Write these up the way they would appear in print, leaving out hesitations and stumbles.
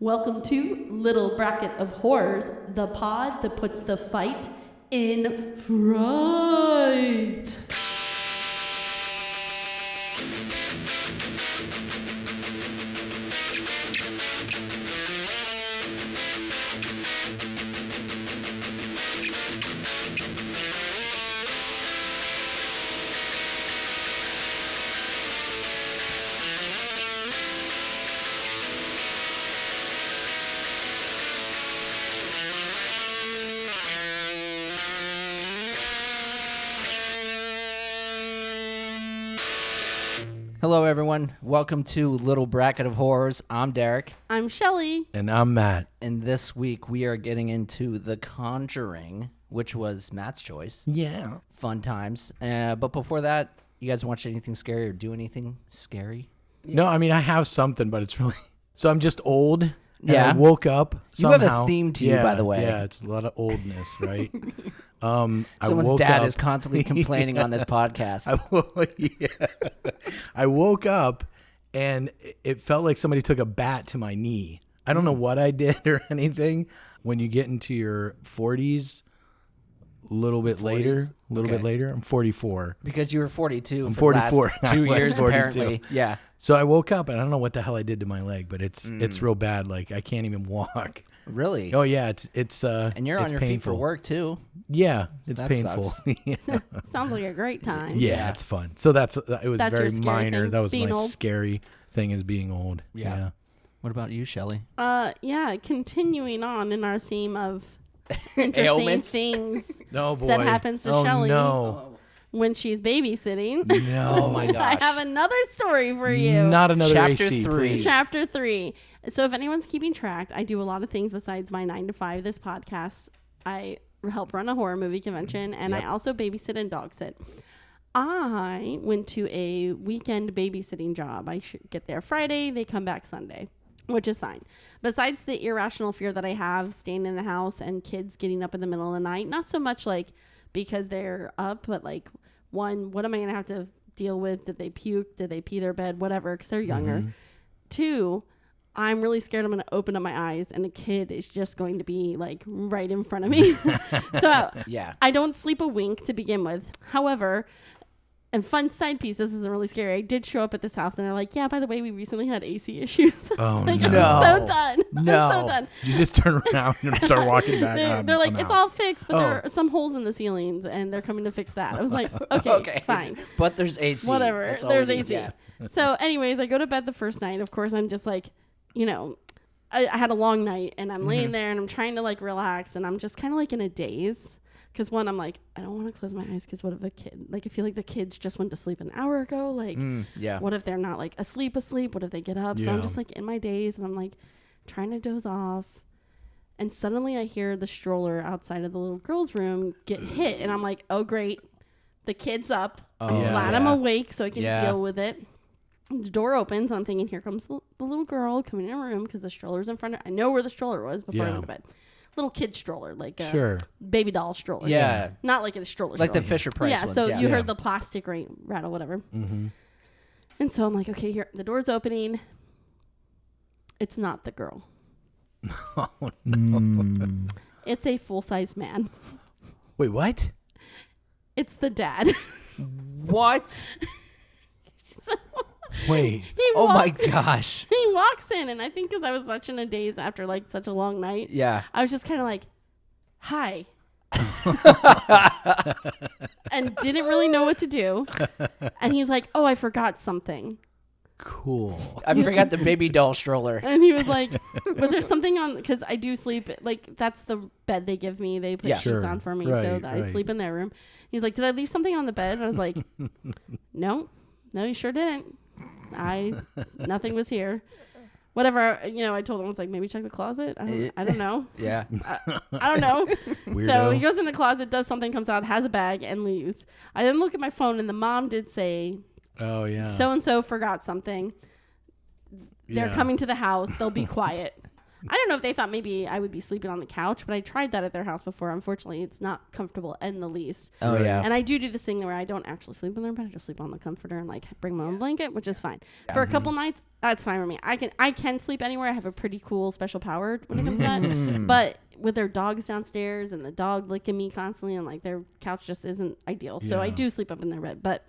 Welcome to Little Bracket of Horrors, the pod that puts the fight in fright. Hello, everyone. Welcome to Little Bracket of Horrors. I'm Derek. I'm Shelly. And I'm Matt. And this week we are getting into The Conjuring, which was Matt's choice. Yeah. Fun times. But before that, you guys watch anything scary or do anything scary? No, I mean, I have something, but it's really... So I'm just old. And Yeah. I woke up somehow. You have a theme to you, by the way. Yeah, it's a lot of oldness, right? Someone's dad is constantly complaining on this podcast. I woke up and it felt like somebody took a bat to my knee. I don't know what I did or anything. When you get into your 40s, a little bit later, I'm 44. Because you were 42 I'm for 44. the last 2 years, 42. apparently. Yeah. So I woke up and I don't know what the hell I did to my leg, but it's real bad. Like I can't even walk. Really? Oh yeah, it's And you're on it's your painful. feet for work, too. Yeah, it's That painful. sucks. Yeah. Sounds like a great time. Yeah, it's fun. So it was That's very your scary minor. thing, That was being my old? scary thing is being old. Yeah. What about you, Shelly? Yeah, continuing on in our theme of interesting Ailments? things No boy. that happens to oh, Shelly No. when she's babysitting. No. Oh, my gosh. I have another story for you. Not another Chapter AC, 3. please. Chapter 3. So if anyone's keeping track, I do a lot of things besides my 9 to 5, this podcast. I help run a horror movie convention, and I also babysit and dog sit. I went to a weekend babysitting job. I should get there Friday. They come back Sunday, which is fine. Besides the irrational fear that I have staying in the house and kids getting up in the middle of the night, not so much like because they're up, but like, one, what am I going to have to deal with? Did they puke? Did they pee their bed? Whatever, because they're younger. 2, I'm really scared I'm going to open up my eyes and a kid is just going to be like right in front of me. So Yeah. I don't sleep a wink to begin with. However, and fun side piece, this isn't really scary. I did show up at this house and they're like, yeah, by the way, we recently had AC issues. Oh, like, no. I'm so done. No. I'm so done. You just turn around and start walking back. They're like, I'm it's out. all fixed, but there are some holes in the ceilings and they're coming to fix that. I was like, okay. Fine. But there's AC. Whatever. That's all There's we need. AC. Yeah. So anyways, I go to bed the first night. Of course, I'm just like, you know, I had a long night and I'm laying there and I'm trying to like relax and I'm just kind of like in a daze. Because one, I'm like, I don't want to close my eyes because what if a kid, like I feel like the kids just went to sleep an hour ago. Like, Yeah. what if they're not like asleep? What if they get up? So I'm Yeah. just like in my daze and I'm like trying to doze off. And suddenly I hear the stroller outside of the little girl's room get hit. And I'm like, oh, great. The kid's up. I'm Yeah. glad I'm awake so I can Yeah. deal with it. The door opens. And I'm thinking, here comes the little girl coming in her room because the stroller's in front of I know where the stroller was before I Yeah. went to bed. Little kid stroller, like a Sure. baby doll stroller. Yeah. Not like a stroller. Like the stroller. Fisher Price Yeah, ones. so yeah. you heard the plastic rattle, whatever. Mm-hmm. And so I'm like, okay, here, the door's opening. It's not the girl. Oh, no. It's a full-size man. Wait, what? It's the dad. What? Wait. Oh my gosh. He walks in, and I think because I was such in a daze after like such a long night, Yeah. I was just kind of like, hi. And didn't really know what to do. And he's like, oh, I forgot something. Cool. I forgot the baby doll stroller. And he was like, was there something on? Because I do sleep, like, that's the bed they give me. They put Yeah. sheets Sure. on for me, Right, so that I right. sleep in their room. He's like, did I leave something on the bed? And I was like, no, you sure didn't. Nothing was here. Whatever, you know, I told him, I was like, maybe check the closet. I don't know. Yeah. I don't know. Weirdo. So he goes in the closet, does something, comes out, has a bag, and leaves. I then look at my phone, and the mom did say, Oh, yeah. so-and-so forgot something. They're Yeah. coming to the house. They'll be quiet. I don't know if they thought maybe I would be sleeping on the couch, but I tried that at their house before. Unfortunately, it's not comfortable in the least. Oh, Right. yeah. And I do this thing where I don't actually sleep in their bed. I just sleep on the comforter and like bring my own blanket, which is fine. For a couple nights, that's fine with me. I can sleep anywhere. I have a pretty cool special power when it comes to that. But with their dogs downstairs and the dog licking me constantly and like their couch just isn't ideal. So I Yeah. do sleep up in their bed. But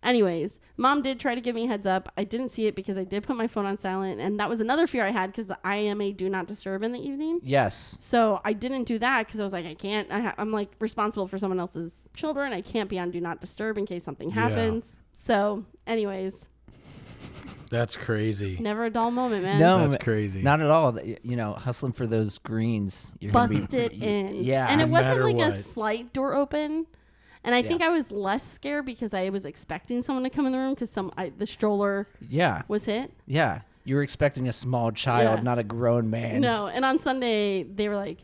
anyways, Mom did try to give me a heads up. I didn't see it because I did put my phone on silent. And that was another fear I had because I am a do not disturb in the evening. Yes. So I didn't do that because I was like, I can't. I'm like responsible for someone else's children. I can't be on do not disturb in case something happens. So anyways, That's crazy. never a dull moment, man. No, That's crazy. Not at all. You know, hustling for those greens. You're gonna Bust it in. Yeah. And it No wasn't matter like a what. slight door open. And I think I was less scared because I was expecting someone to come in the room because the stroller Yeah. was hit. Yeah. You were expecting a small child, Yeah. not a grown man. No. And on Sunday, they were like,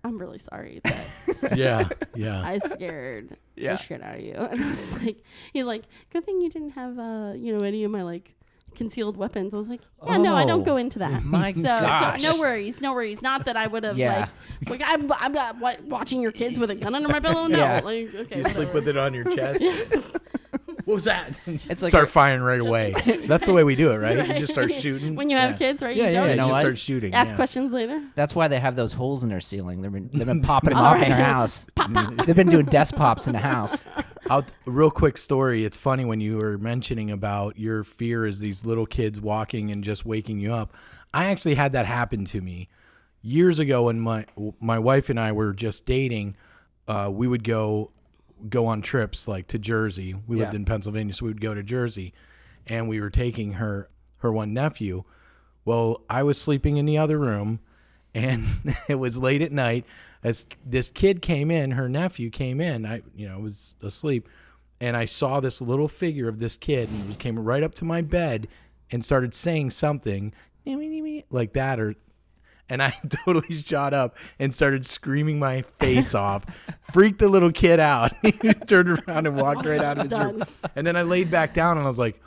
I'm really sorry that Yeah. Yeah. I scared Yeah. the shit out of you. And I was like, he's like, good thing you didn't have, any of my like concealed weapons. I was like, yeah, no, I don't Oh, go into that. my so gosh. no worries. Not that I would have Yeah. like I'm not watching your kids with a gun under my pillow. No, Yeah. like okay, You sleep with it on your chest. What was that? It's like Start firing right away. That's the way we do it, right? You Right. just start shooting. When you have kids, right? Yeah, You yeah. don't You know just what? start shooting. ask yeah. questions later. That's why they have those holes in their ceiling. They've been popping them All off in their right. house. They've been doing desk pops in the house. Real quick story. It's funny when you were mentioning about your fear is these little kids walking and just waking you up. I actually had that happen to me years ago when my wife and I were just dating. We would go on trips like to Jersey. We lived in Pennsylvania, so we would go to Jersey, and we were taking her one nephew. Well, I was sleeping in the other room, and it was late at night. As this kid came in, her nephew came in. I was asleep, and I saw this little figure of this kid, and he came right up to my bed and started saying something like that, and I totally shot up and started screaming my face off, freaked the little kid out. He turned around and walked right out of his room. And then I laid back down and I was like,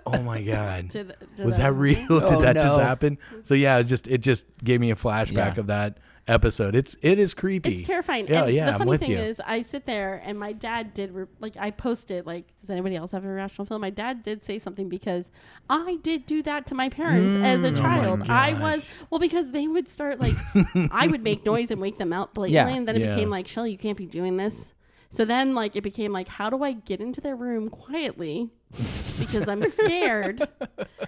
oh my God, was that real? Did that just happen? So yeah, it just gave me a flashback of that episode. It is creepy. It's terrifying. Yeah, and yeah, the I'm funny with thing you. is, I sit there and my dad did I posted does anybody else have a irrational feeling? My dad did say something because I did do that to my parents as a child. I was because they would start I would make noise and wake them out blatantly, and then it became like, Shelly, you can't be doing this. So then it became like, how do I get into their room quietly because I'm scared?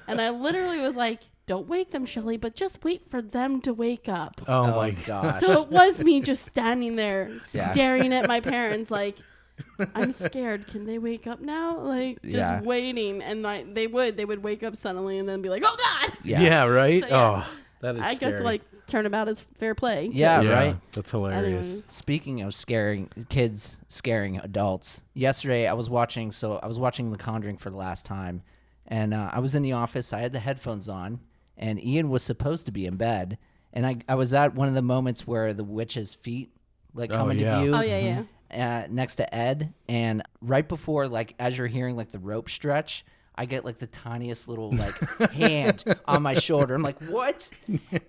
And I literally was like, don't wake them, Shelly, but just wait for them to wake up. Oh my gosh. So it was me just standing there staring at my parents like, I'm scared. Can they wake up now? Just waiting. And they would wake up suddenly and then be like, oh God. Yeah, right? So, yeah. Oh, that is I scary. guess turnabout is fair play. Yeah, Yeah, right. That's hilarious. Anyways. Speaking of scaring kids, scaring adults. Yesterday, I was watching The Conjuring for the last time, and I was in the office. I had the headphones on, and Ian was supposed to be in bed, and I was at one of the moments where the witch's feet come into view. Oh, yeah, yeah. Next to Ed, and right before, as you're hearing the rope stretch, I get the tiniest little hand on my shoulder. I'm like, what?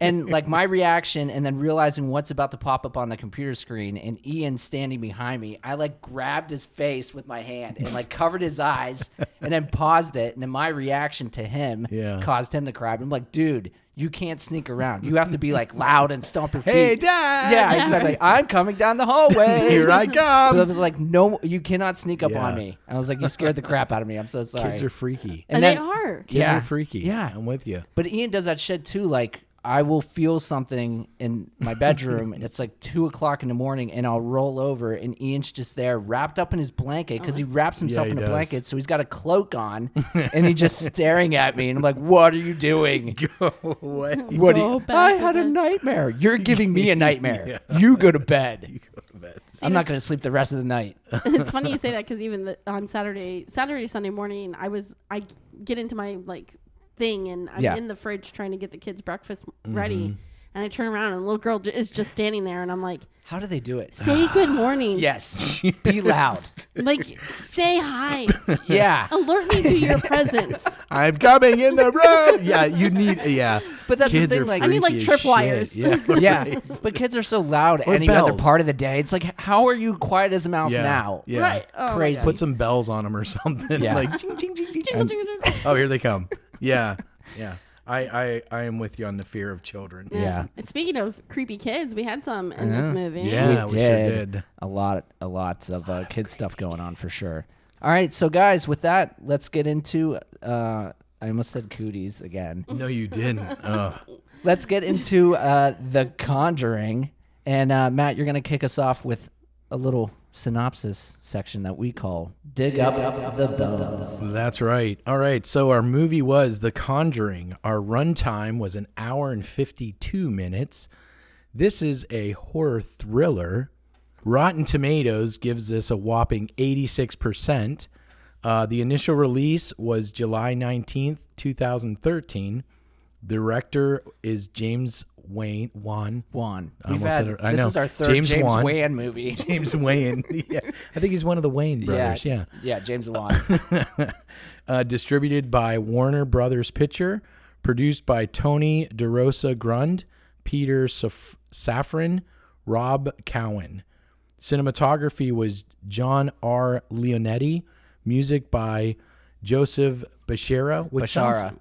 And my reaction, and then realizing what's about to pop up on the computer screen, and Ian standing behind me, I grabbed his face with my hand and covered his eyes, and then paused it. And then my reaction to him caused him to cry. I'm like, dude, you can't sneak around. You have to be loud and stomp your feet. Hey, Dad! Yeah, exactly. I'm coming down the hallway. Here I But come! I was like, no, you cannot sneak up on Yeah. me. I was like, you scared the crap out of me. I'm so sorry. Kids are freaky. And then- they are. Kids are freaky. Yeah. I'm with you. But Ian does that shit too. I will feel something in my bedroom, and it's 2:00 in the morning, and I'll roll over, and Ian's just there, wrapped up in his blanket, because he wraps himself he in a does. blanket, so he's got a cloak on, and he's just staring at me, and I'm like, "What are you doing? What? What? Go back I to had a bed. nightmare. You're giving me a nightmare. You go to bed. I'm not going to sleep the rest of the night." It's funny you say that because even on Saturday, Sunday morning, I get into my thing and I'm in the fridge trying to get the kids breakfast ready. And I turn around and the little girl is just standing there, and I'm like, How do they do it? say good morning. Yes. Be loud. Like, say hi. Yeah. Alert me to your presence. I'm coming in the room. Yeah, you need. Yeah, But that's the kids thing, are like- I need, like, freaky as tripwires. shit. Yeah, Yeah. right. But kids are so loud Or any other bells. part of the day. It's like, how are you quiet as a mouse Yeah, now? yeah. Right. Oh, Crazy. my God. Put some bells on them or something. Yeah. Like ching, ching, ching, ching, Jingle, ching. jingle, jingle. Oh, here they come. Yeah, yeah. I am with you on the fear of children. Yeah. And speaking of creepy kids, we had some in this movie. Yeah, we sure did. A lot of kid stuff going on for sure. All right, so guys, with that, let's get into. I almost said cooties again. No, you didn't. Ugh. Let's get into The Conjuring, and Matt, you're gonna kick us off with a little synopsis section that we call "Dig Up the Bones." That's right. All right. So our movie was The Conjuring. Our runtime was 1 hour and 52 minutes. This is a horror thriller. Rotten Tomatoes gives this a whopping 86%. The initial release was July 19th, 2013. Director is James Wan. I We've almost had, said it. I this know. is our third James James Wan. Wan movie. James Wayne. Yeah. I think he's one of the Wayne brothers. Yeah. Yeah, James Wan. Distributed by Warner Brothers Picture. Produced by Tony DeRosa Grund, Peter Safran, Rob Cowan. Cinematography was John R. Leonetti. Music by Joseph Bashara,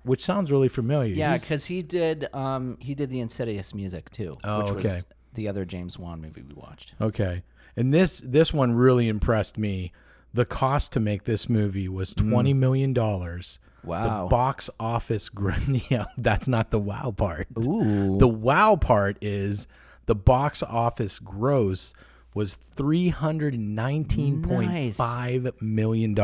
which sounds really familiar. Yeah, because he did the Insidious music too, Oh, which okay. was the other James Wan movie we watched. Okay. And this one really impressed me. The cost to make this movie was $20 million. Wow. The box office, yeah, that's not the wow part. Ooh. The wow part is the box office gross was $319.5 million.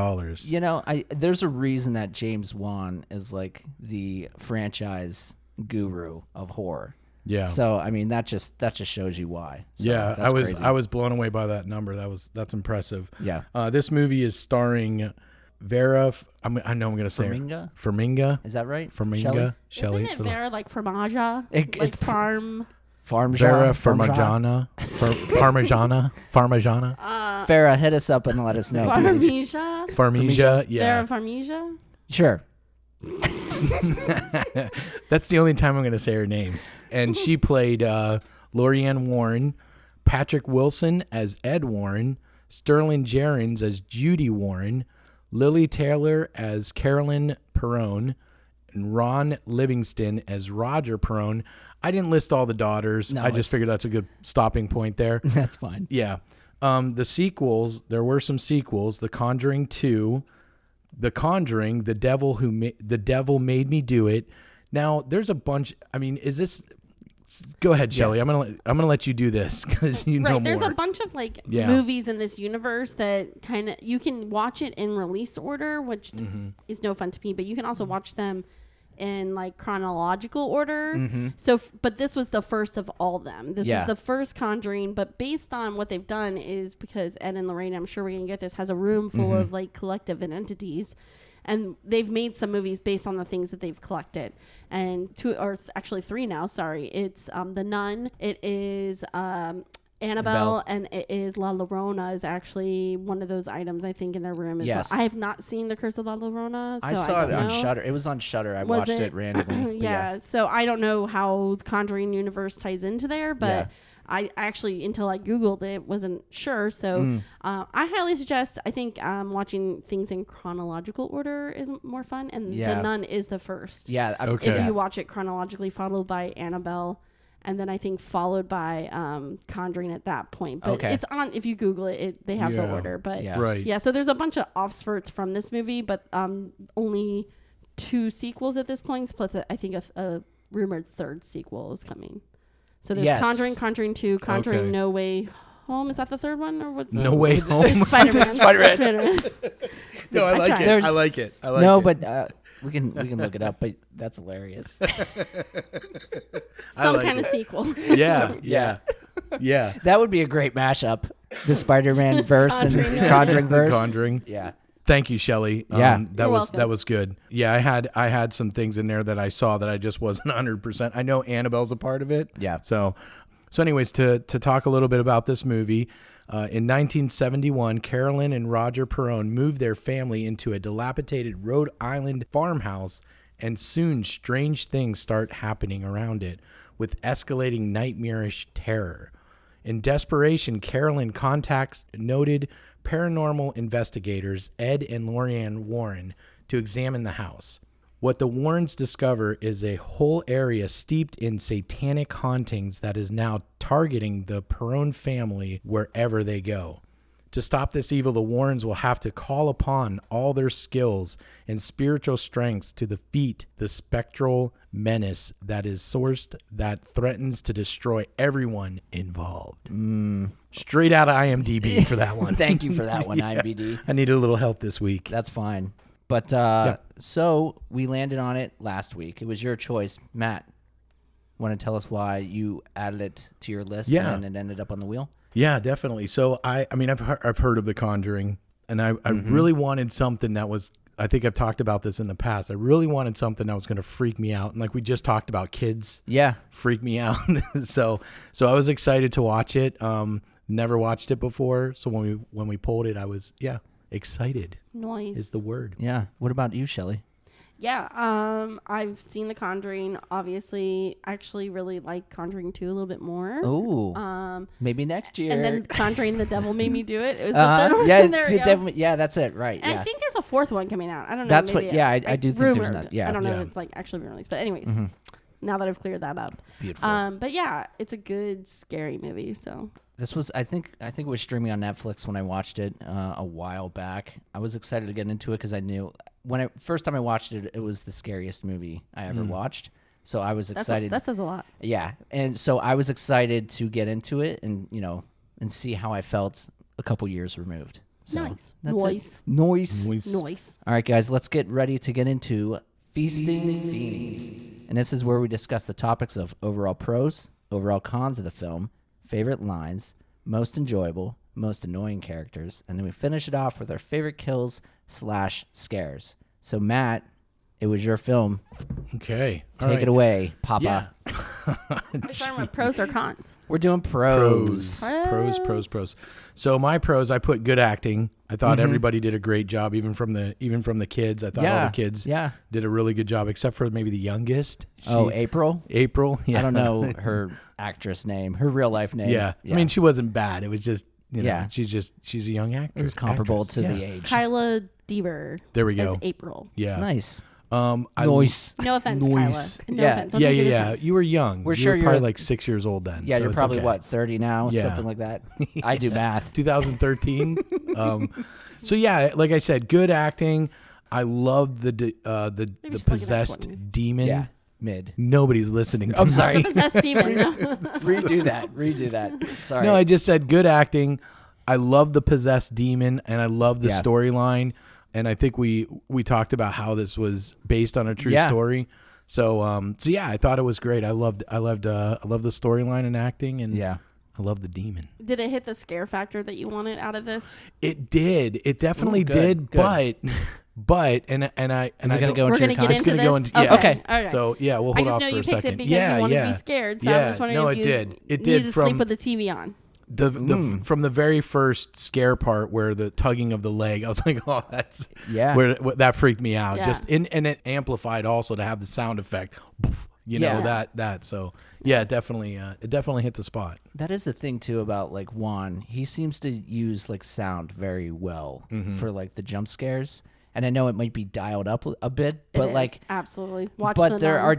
You know, there's a reason that James Wan is like the franchise guru of horror. Yeah. So I mean, that just shows you why. So Yeah, that's crazy. I was blown away by that number. That's impressive. Yeah. This movie is starring Vera. I know I'm going to say Farmiga? Farmiga. Is that right? Farmiga. Shelley. Isn't it Vera like Formaggio? It's Like farm. Vera Farmigiana. Parmigiana. Farah, hit us up and let us know, please. Farmiga? Farmiga. Yeah. Vera Farmiga? Sure. That's the only time I'm going to say her name. And she played Lorianne Warren, Patrick Wilson as Ed Warren, Sterling Jerrins as Judy Warren, Lily Taylor as Carolyn Perron, and Ron Livingston as Roger Perron. I didn't list all the daughters. No, I just figured that's a good stopping point there. That's fine. Yeah. The sequels, there were some sequels. The Conjuring 2, The Conjuring, The Devil Made Me Do It. Now, there's a bunch. I mean, is this? Go ahead, Shelley. I'm gonna let you do this because you know more. There's a bunch of movies in this universe that kind of you can watch it in release order, which is no fun to me. But you can also watch them in like chronological order. So, but this was the first of all of them. This is the first Conjuring. But based on what they've done is because Ed and Lorraine, I'm sure we can get this, has a room full of like collective entities. And they've made some movies based on the things that they've collected. And actually three now, sorry. It's The Nun, it is Annabelle, and it is La Llorona is actually one of those items I think in their room as well. I have not seen The Curse of La Llorona, so I saw it on Shudder. It was on Shudder. I watched it randomly. Yeah, so I don't know how the Conjuring universe ties into there, but... Yeah. I actually, until I Googled it, wasn't sure. So I highly suggest, I think watching things in chronological order is more fun. And The Nun is the first. Yeah. Okay. If you watch it chronologically, followed by Annabelle, and then I think followed by Conjuring at that point. But it's on, if you Google it, they have the order. But Right. So there's a bunch of offspurts from this movie, but only 2 sequels at this point. Plus, I think a rumored third sequel is coming. So there's Conjuring 2, Conjuring No Way Home. Is that the third one, or what's No Way Home? It's Spider-Man. Spider-Man. No, I like it. I like it. But we can look it up. But that's hilarious. Some kind of sequel. Yeah. That would be a great mashup. The Spider-Man verse and the Conjuring verse. Conjuring. Yeah. Thank you, Shelley. Yeah. That was good. Yeah, I had some things in there that I saw that I just wasn't 100%. I know Annabelle's a part of it. Yeah. So anyways, to talk a little bit about this movie, in 1971, Carolyn and Roger Perron moved their family into a dilapidated Rhode Island farmhouse, and soon strange things start happening around it with escalating nightmarish terror. In desperation, Carolyn contacts noted paranormal investigators Ed and Lorianne Warren to examine the house. What the Warrens discover is a whole area steeped in satanic hauntings that is now targeting the Perron family wherever they go. To stop this evil, the Warrens will have to call upon all their skills and spiritual strengths to defeat the spectral menace that is sourced that threatens to destroy everyone involved. Straight out of IMDb for that one. Thank you for that one, Yeah. IMBD. I needed a little help this week. That's fine. But so we landed on it last week. It was your choice. Matt, want to tell us why you added it to your list and it ended up on the wheel? Yeah, definitely. So I mean, I've heard of The Conjuring, and I really wanted something that was. I think I've talked about this in the past. I really wanted something that was going to freak me out, and like we just talked about, kids, freak me out. so I was excited to watch it. Never watched it before, so when we pulled it, I was excited. Nice Is the word. Yeah. What about you, Shelley? Yeah, I've seen The Conjuring. Obviously, actually really like Conjuring 2 a little bit more. Oh, maybe next year. And then Conjuring the Devil Made Me Do It. It was the third one. Yeah, There we go. yeah, that's it. Right. And yeah. I think there's a fourth one coming out. I don't know. That's maybe what. Yeah, I do think there's rumored. not. Yeah. I don't know Yeah. if it's like actually been released. But anyways, now that I've cleared that up. Beautiful. But yeah, it's a good scary movie. So This was, I think it was streaming on Netflix when I watched it a while back. I was excited to get into it because I knew first time I watched it, it was the scariest movie I ever watched. So I was excited. that says a lot. Yeah, and so I was excited to get into it and and see how I felt a couple years removed. So Nice. that's Noise. it. Noise. Noise. All right, guys, let's get ready to get into Feasting Fiends. And this is where we discuss the topics of overall pros, overall cons of the film, favorite lines, most enjoyable, most annoying characters, and then we finish it off with our favorite kills/scares. So, Matt, it was your film. Okay. Take it away, Papa. Yeah. We're talking about pros or cons. We're doing pros. Pros. So my pros, I put good acting. I thought everybody did a great job, even from the kids. I thought all the kids did a really good job, except for maybe the youngest. April? April. Yeah. I don't know her actress name, her real life name. Yeah. I mean, she wasn't bad. It was just, she's a young actress. It was comparable to the age. Kyla Deaver. There we go. As April. Yeah. Nice. Noise. No offense, Noise. Kyla. No Yeah. offense. Don't Yeah. take any Yeah. offense. You were young. We're you sure were you're probably like 6 years old then. Yeah, so you're it's probably okay. 30 now, Yeah. something like that. I do math. 2013. So yeah, like I said, good acting. I love the just look at possessed that 20. demon. Yeah, mid. Nobody's listening to I'm me. sorry. Possessed demon. No. Redo that. Sorry. No, I just said good acting. I love the possessed demon, and I love the storyline. And I think we talked about how this was based on a true story. So yeah, I thought it was great. I loved the storyline and acting, and I love the demon. Did it hit the scare factor that you wanted out of this? It did. It definitely good, did. good. But and I Is it going to go We're into gonna your get It's into going this. to go into yes. Okay. So yeah, we'll I hold just off know for you a picked second. it because you wanted to be scared. So I was wondering if you did. It needed did to from sleep with the TV on. from the very first scare part where the tugging of the leg. I was like, oh, that's where that freaked me out. Yeah. Just and it amplified also to have the sound effect. That. So yeah, it definitely hit the spot. That is the thing too about like Juan. He seems to use like sound very well for like the jump scares. And I know it might be dialed up a bit, but like absolutely watch. But there are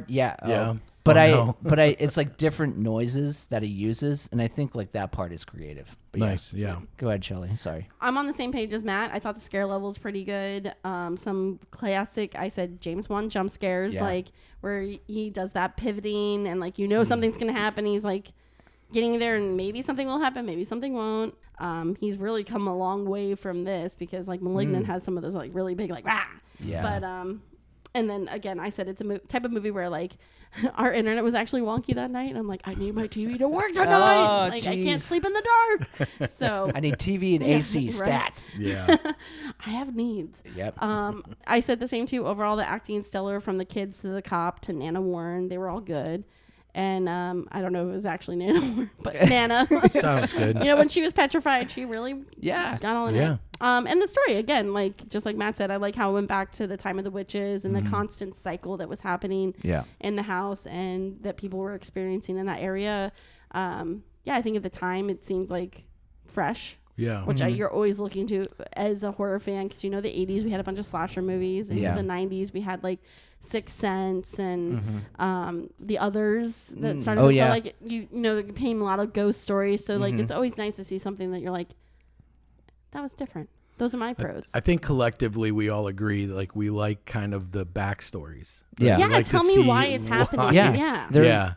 But it's like different noises that he uses, and I think like that part is creative. But nice, yeah. Go ahead, Shelley. Sorry. I'm on the same page as Matt. I thought the scare level is pretty good. Some classic, I said James Wan jump scares, like where he does that pivoting and like something's gonna happen. He's like getting there, and maybe something will happen, maybe something won't. He's really come a long way from this because like Malignant has some of those like really big like . But And then again, I said it's a type of movie where like our internet was actually wonky that night, and I'm like, I need my TV to work tonight. I can't sleep in the dark. So I need TV and AC stat. Yeah. I have needs. Yep. I said the same too. Overall, the acting stellar from the kids to the cop to Nana Warren. They were all good. And I don't know if it was actually Nana Warren, but Nana. Sounds good. You know, when she was petrified, she really got all in it. And the story, again, like just like Matt said, I like how it went back to the time of the witches and the constant cycle that was happening in the house and that people were experiencing in that area. I think at the time it seemed like fresh. Yeah. Which you're always looking to as a horror fan, because, you know, the 80s, we had a bunch of slasher movies. Into the 90s, we had like Sixth Sense and the others that started. So like you know, you're paying a lot of ghost stories. So like it's always nice to see something that you're like, that was different. Those are my pros. I think collectively we all agree, like we like kind of the backstories. Yeah. Yeah, like tell me why it's happening. Yeah.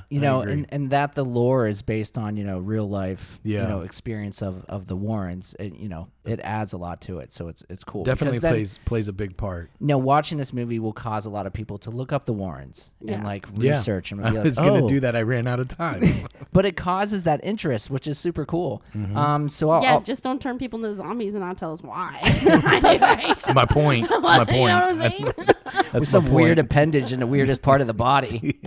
You know, and that the lore is based on, you know, real life, you Yeah. know, experience of the Warrens. You know, it adds a lot to it. So it's cool. Definitely Because then, plays a big part. you know, watching this movie will cause a lot of people to look up the Warrens and like research and be I like, was going to do that. I ran out of time. But it causes that interest, which is super cool. So I'll just don't turn people into zombies and not tell us why. That's my point. That's my point. You know what I'm saying? with some weird appendage in the weirdest part of the body.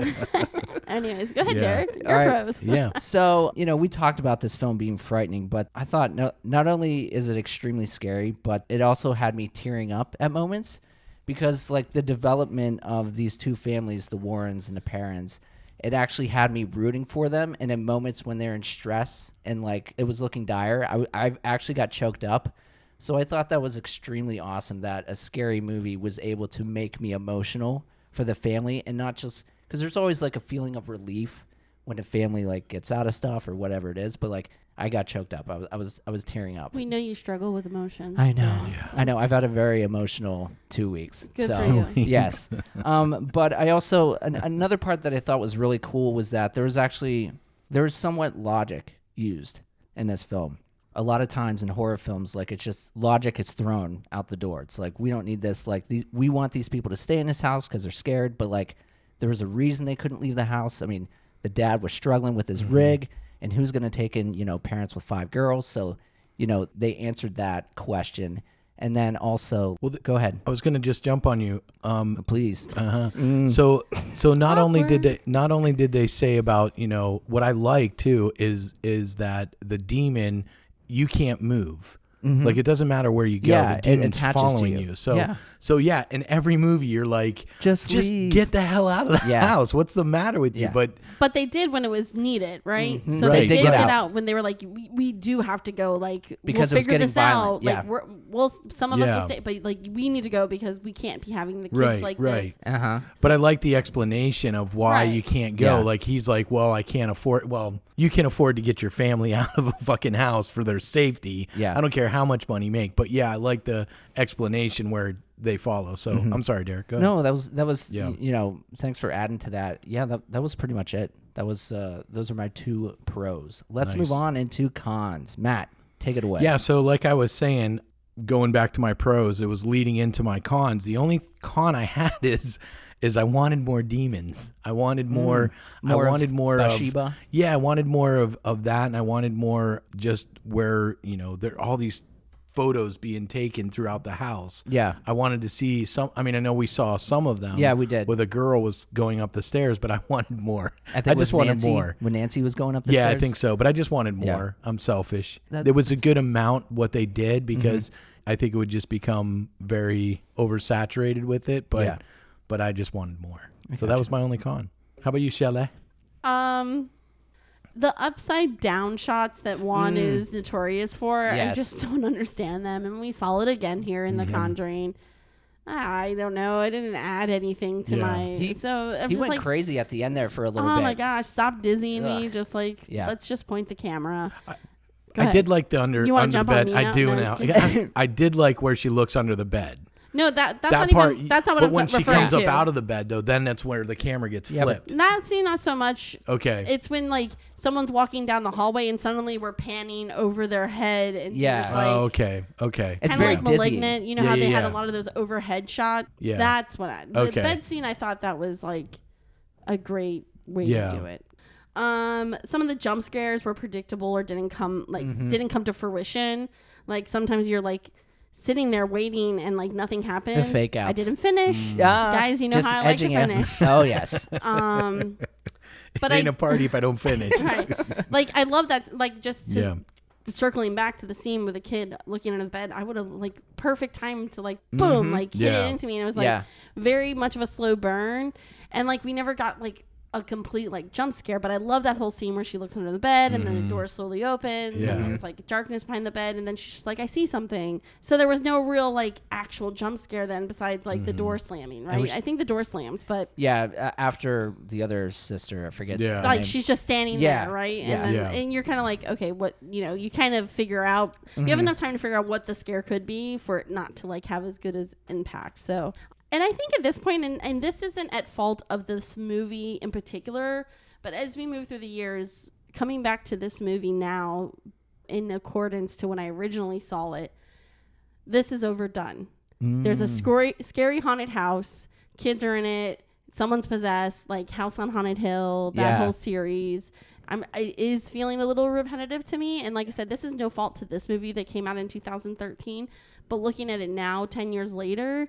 Anyways, go ahead, Yeah. Derek. Your All right. pros. Yeah. So, you know, we talked about this film being frightening, but I thought not only is it extremely scary, but it also had me tearing up at moments because, like, the development of these two families, the Warrens and the Perrons, it actually had me rooting for them. And in moments when they're in stress and, like, it was looking dire, I actually got choked up. So I thought that was extremely awesome that a scary movie was able to make me emotional for the family and not just... Because there's always, like, a feeling of relief when a family, like, gets out of stuff or whatever it is. But, like, I got choked up. I was tearing up. We know you struggle with emotions. I know. So. I know. I've had a very emotional 2 weeks. Good so, for you. Yes. But I also... another part that I thought was really cool was that there was somewhat logic used in this film. A lot of times in horror films, like, it's just logic is thrown out the door. It's like, we don't need this. Like, we want these people to stay in this house because they're scared. But, like, there was a reason they couldn't leave the house. I mean, the dad was struggling with his rig, and who's going to take in, you know, parents with 5 girls? So, you know, they answered that question. And then also, go ahead. I was going to just jump on you. Please. So not only did they say about, you know, what I like too is that the demon, you can't move. Like, it doesn't matter where you go. Yeah, the demon's it attaches following to you. So in every movie you're like, just leave. get the hell out of the house. What's the matter with you? Yeah. But they did when it was needed, right? So Right. they did Get get out. out when they were like, we do have to go. Like, Because it we'll was figure getting this violent. out. Yeah. Like, some of us Yeah. will stay, but like we need to go because we can't be having the kids Right, like right. this. But I like the explanation of why Right. you can't go. Yeah. Like, he's like, well, I can't afford. Well, you can afford to get your family out of a fucking house for their safety. Yeah. I don't care how much money you make. But yeah, I like the explanation where they follow. So I'm sorry, Derek. Go ahead. No, that was Yeah. you know, thanks for adding to that. Yeah, that was pretty much it. That was those are my 2 pros. Let's Nice. move on into cons. Matt, take it away. Yeah. So like I was saying, going back to my pros, it was leading into my cons. The only con I had is I wanted more demons. I wanted more. I wanted more of Bathsheba? Yeah, I wanted more of that, and I wanted more just where, you know, there are all these photos being taken throughout the house. Yeah. I wanted to see some. I mean, I know we saw some of them. Yeah, we did. Where the girl was going up the stairs, but I wanted more. I think just with wanted Nancy, more. when Nancy was going up the Yeah, stairs. I think so, but I just wanted Yeah. more. I'm selfish. That- There was a good amount what they did because I think it would just become very oversaturated with it. But Yeah. but I just wanted more. So that was my only con. How about you, Shelley? The upside down shots that Juan is notorious for, Yes. I just don't understand them. And we saw it again here in The Conjuring. I don't know. I didn't add anything to Yeah. my. He just went like, crazy at the end there for a little bit. oh my gosh! Stop dizzying me. Ugh. Just like Yeah. let's just point the camera. I did like the under You wanna the jump on bed. me I now? do No, now. just kidding. I did like where she looks under the bed. No, that's That not part. even. That's not what but I'm when she referring comes to. up out of the bed, though, then that's where the camera gets flipped. That scene, not so much. Okay. It's when like someone's walking down the hallway and suddenly we're panning over their head and Yeah. it's like, Okay. It's kind of very like dizzying. Malignant. You know how they had a lot of those overhead shots. Yeah. That's what the Okay. bed scene. I thought that was like a great way to do it. Some of the jump scares were predictable or didn't come to fruition. Like sometimes you're like sitting there waiting and like nothing happens. The fake outs. I didn't finish. Guys, you know Just how I like to edging out. finish. Oh yes. But it ain't a party if I don't finish. right. Like I love that. Like just to circling back to the scene with the kid looking under the bed, I would have like perfect time to like boom, like hit it into me, and it was like very much of a slow burn, and like we never got like a complete like jump scare, but I love that whole scene where she looks under the bed and then the door slowly opens and there's like darkness behind the bed and then she's just like, I see something. So there was no real like actual jump scare then besides like the door slamming, right? I think the door slams, but after the other sister, I forget. Like she's just standing there, right? Yeah. And then and you're kind of like, okay, what, you know, you kind of figure out, you have enough time to figure out what the scare could be for it not to like have as good as impact. So, and I think at this point, and this isn't at fault of this movie in particular, but as we move through the years, coming back to this movie now, in accordance to when I originally saw it, this is overdone. There's a scary haunted house. Kids are in it. Someone's possessed, like House on Haunted Hill, that whole series. It is feeling a little repetitive to me. And like I said, this is no fault to this movie that came out in 2013. But looking at it now, 10 years later,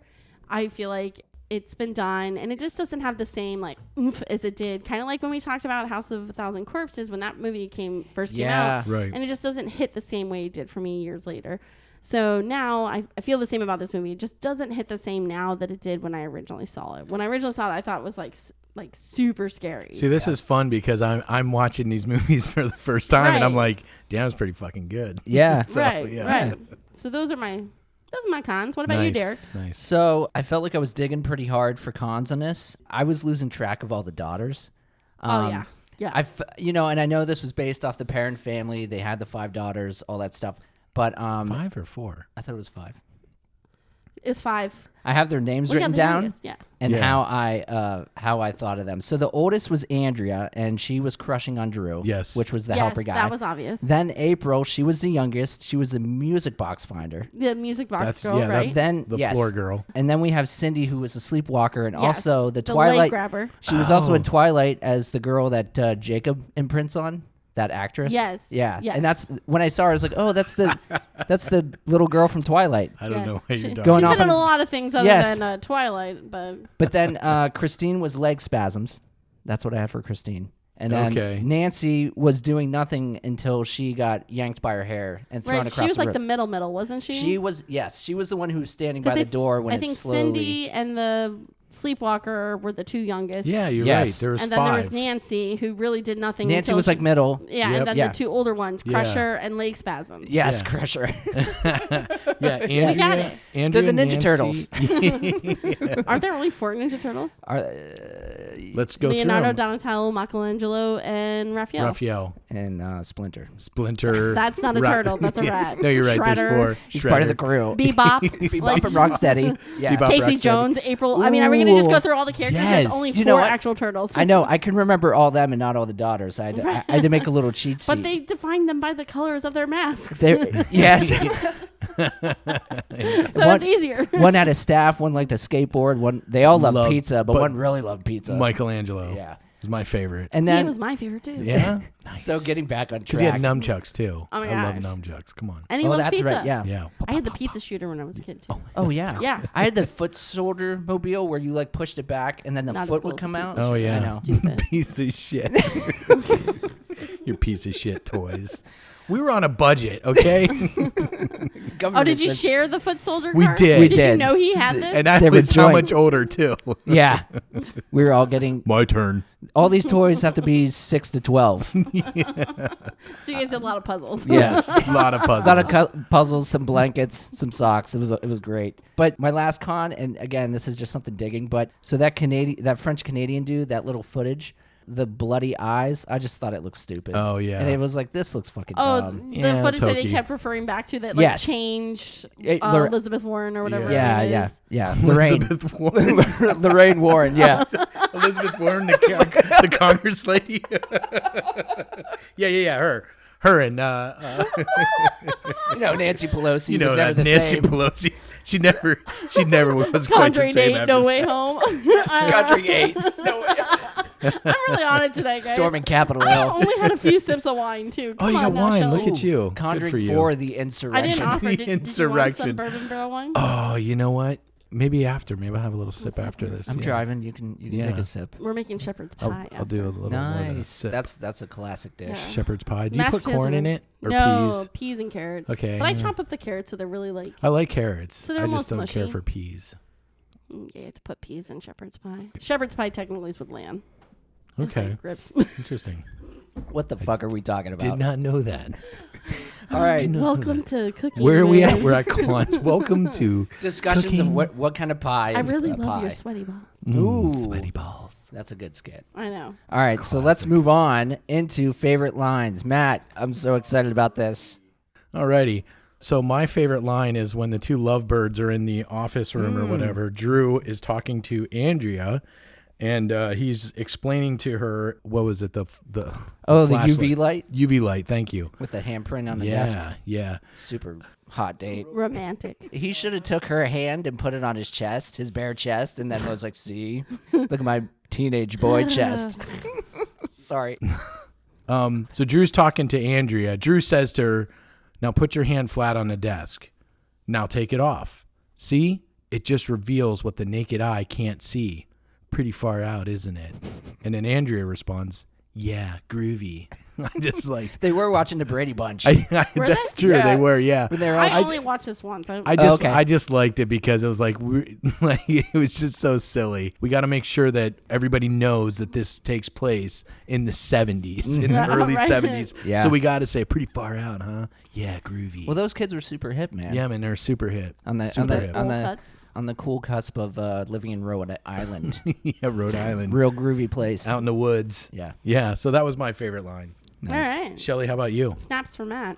I feel like it's been done and it just doesn't have the same like oomph as it did. Kind of like when we talked about House of a Thousand Corpses when that movie first came out. Right. And it just doesn't hit the same way it did for me years later. So now I feel the same about this movie. It just doesn't hit the same now that it did when I originally saw it. When I originally saw it, I thought it was like super scary. See, this is fun because I'm watching these movies for the first time and I'm like, damn, it's pretty fucking good. Yeah. So, right. So those are my cons. What about you, Derek? Nice. So I felt like I was digging pretty hard for cons on this. I was losing track of all the daughters. Yeah. And I know this was based off the Perron family. They had the 5 daughters, all that stuff. But 5 or 4? I thought it was 5. It's 5. I have their names written down. Youngest, and how I thought of them. So the oldest was Andrea, and she was crushing on Drew. Yes. Which was the helper guy. That was obvious. Then April, she was the youngest. She was the music box finder. The music box girl, right? That's then the floor girl. And then we have Cindy, who was a sleepwalker, and Yes, also the the Twilight leg grabber. She was also in Twilight as the girl that Jacob imprints on. That actress. Yes. Yeah. Yes. And that's when I saw her, I was like, oh, that's the little girl from Twilight. I don't know what you're talking Going She's off been in on- a lot of things other than Twilight, but But then Christine was leg spasms. That's what I had for Christine. And then Nancy was doing nothing until she got yanked by her hair and thrown across the room. She was like the middle, wasn't she? She was the one who was standing by the door when I think slowly... Cindy and the sleepwalker were the 2 youngest. Yeah, you're right. There was 5. And then there was Nancy, who really did nothing. Nancy was like middle. Yeah, and then the 2 older ones, Crusher and leg spasms. Yes, Crusher. Andrea, They're the Ninja Turtles. Aren't there only 4 Ninja Turtles? Let's go Leonardo, through 'em. Donatello, Michelangelo, and Raphael. And Splinter. That's not a turtle. That's a rat. No, you're right. Shredder. There's 4. He's part of the crew. Bebop. Bebop and Rocksteady. Yeah. Bebop, Casey Rocksteady. Jones, April. I mean, are we going to just go through all the characters? Yes. There's only You 4 know what? actual turtles. I know. I can remember all them and not all the daughters. I had to make a little cheat sheet. But they defined them by the colors of their masks. Yes. So it's easier. One had a staff. One liked a skateboard. They all loved pizza, but one really loved pizza. Michelangelo. Yeah. Is my favorite. And then he was my favorite too. Yeah. Nice. So getting back on track. Because he had nunchucks too. Oh my I gosh. love nunchucks. Come on. And he loved that's pizza. right. Yeah. Yeah. I had the pizza shooter when I was a kid too. Oh yeah. Yeah. I had the foot soldier mobile where you like pushed it back and then the Not as foot cool would as come the out. pizza Oh shooter. yeah. I know. Stupid. Piece of shit. Your piece of shit toys. We were on a budget, okay? Oh, did you share the foot soldier We card? did. We Did did. you know he had this? And I They were was how joint. much older too. Yeah. We were all getting... My turn. All these toys have to be 6 to 12. So you guys did a lot of puzzles. Yes. A lot of puzzles. A lot of puzzles, some blankets, some socks. It was great. But my last con, and again, this is just something digging, but so that French Canadian dude, that little footage, the bloody eyes, I just thought it looked stupid. Oh, yeah. And it was like, this looks fucking Oh, dumb. the Yeah, footage it's that they hokey. kept referring back to that like Yes. changed Lor- Elizabeth Warren or whatever. Yeah, it yeah, is. yeah. Lorraine. Elizabeth Warren. Lorraine Warren, yeah. Elizabeth Warren, the Congress lady. yeah. Her and You know, Nancy Pelosi you know was never that the Nancy same. Pelosi. She never was quite the Conjuring same 8, after No that. Way Home. Conjuring 8. No, I'm really on it today, guys. Storming Capitol I Hill. only had a few sips of wine too. Oh, Come you got on now, wine. Shelley. Look at you. Good for Conjuring you. 4, the I insurrection. didn't offer. The Did you want some insurrection. bourbon barrel wine? Oh, you know what? Maybe after. Maybe I'll have a little sip after this. I'm yeah. driving. You can Yeah. take a sip. We're making shepherd's pie. I'll do a little more than a Nice. sip. That's a classic dish. Yeah. Shepherd's pie. Do you Mashed put corn potatoes in are- it or no, peas? and carrots. Okay, But I yeah. chop up the carrots so they're really like. I like carrots. So they're I just almost don't care mushy. for peas. Yeah, you have to put peas in shepherd's pie. Shepherd's pie technically is with lamb. It's Okay, like ribs. interesting. What the fuck are we talking about? Did not know that. All right. Welcome to cooking. Where are we at? with- We're at Cons. Welcome to Discussions of Cooking. what kind of pie I is really a love pie. your sweaty balls. Ooh. sweaty balls. That's a good skit. I know. All right, so let's move on into favorite lines. Matt, I'm so excited about this. Alrighty. So my favorite line is when the two lovebirds are in the office room or whatever. Drew is talking to Andrea, and he's explaining to her what was it the Oh, the flashlight. UV light UV light. Thank you. with the handprint on the desk. Yeah. Super hot date. Romantic. He should have took her hand and put it on his chest, his bare chest, and then was like, "See, look at my teenage boy chest." Sorry. So Drew's talking to Andrea. Drew says to her, "Now put your hand flat on the desk. Now take it off. See? It just reveals what the naked eye can't see. Pretty far out, isn't it?" And then Andrea responds, "Yeah, groovy." I just like They were watching the Brady Bunch. Were that's they? true. Yeah. They were, yeah. when they were I all, only watched this once. okay. I just liked it because it was like it was just so silly. We got to make sure that everybody knows that this takes place in the 70s, in the Yeah, early right. 70s. Yeah. So we got to say pretty far out, huh? Yeah, groovy. well, those kids were super hip, man. Yeah, man, they're super hip. On the Super hip. Bowl cuts. on the cool cusp of living in Rhode Island. Yeah, Rhode Island, Real groovy place. out in the woods. Yeah. Yeah, so that was my favorite line. All right. Shelly, how about you? Snaps for Matt.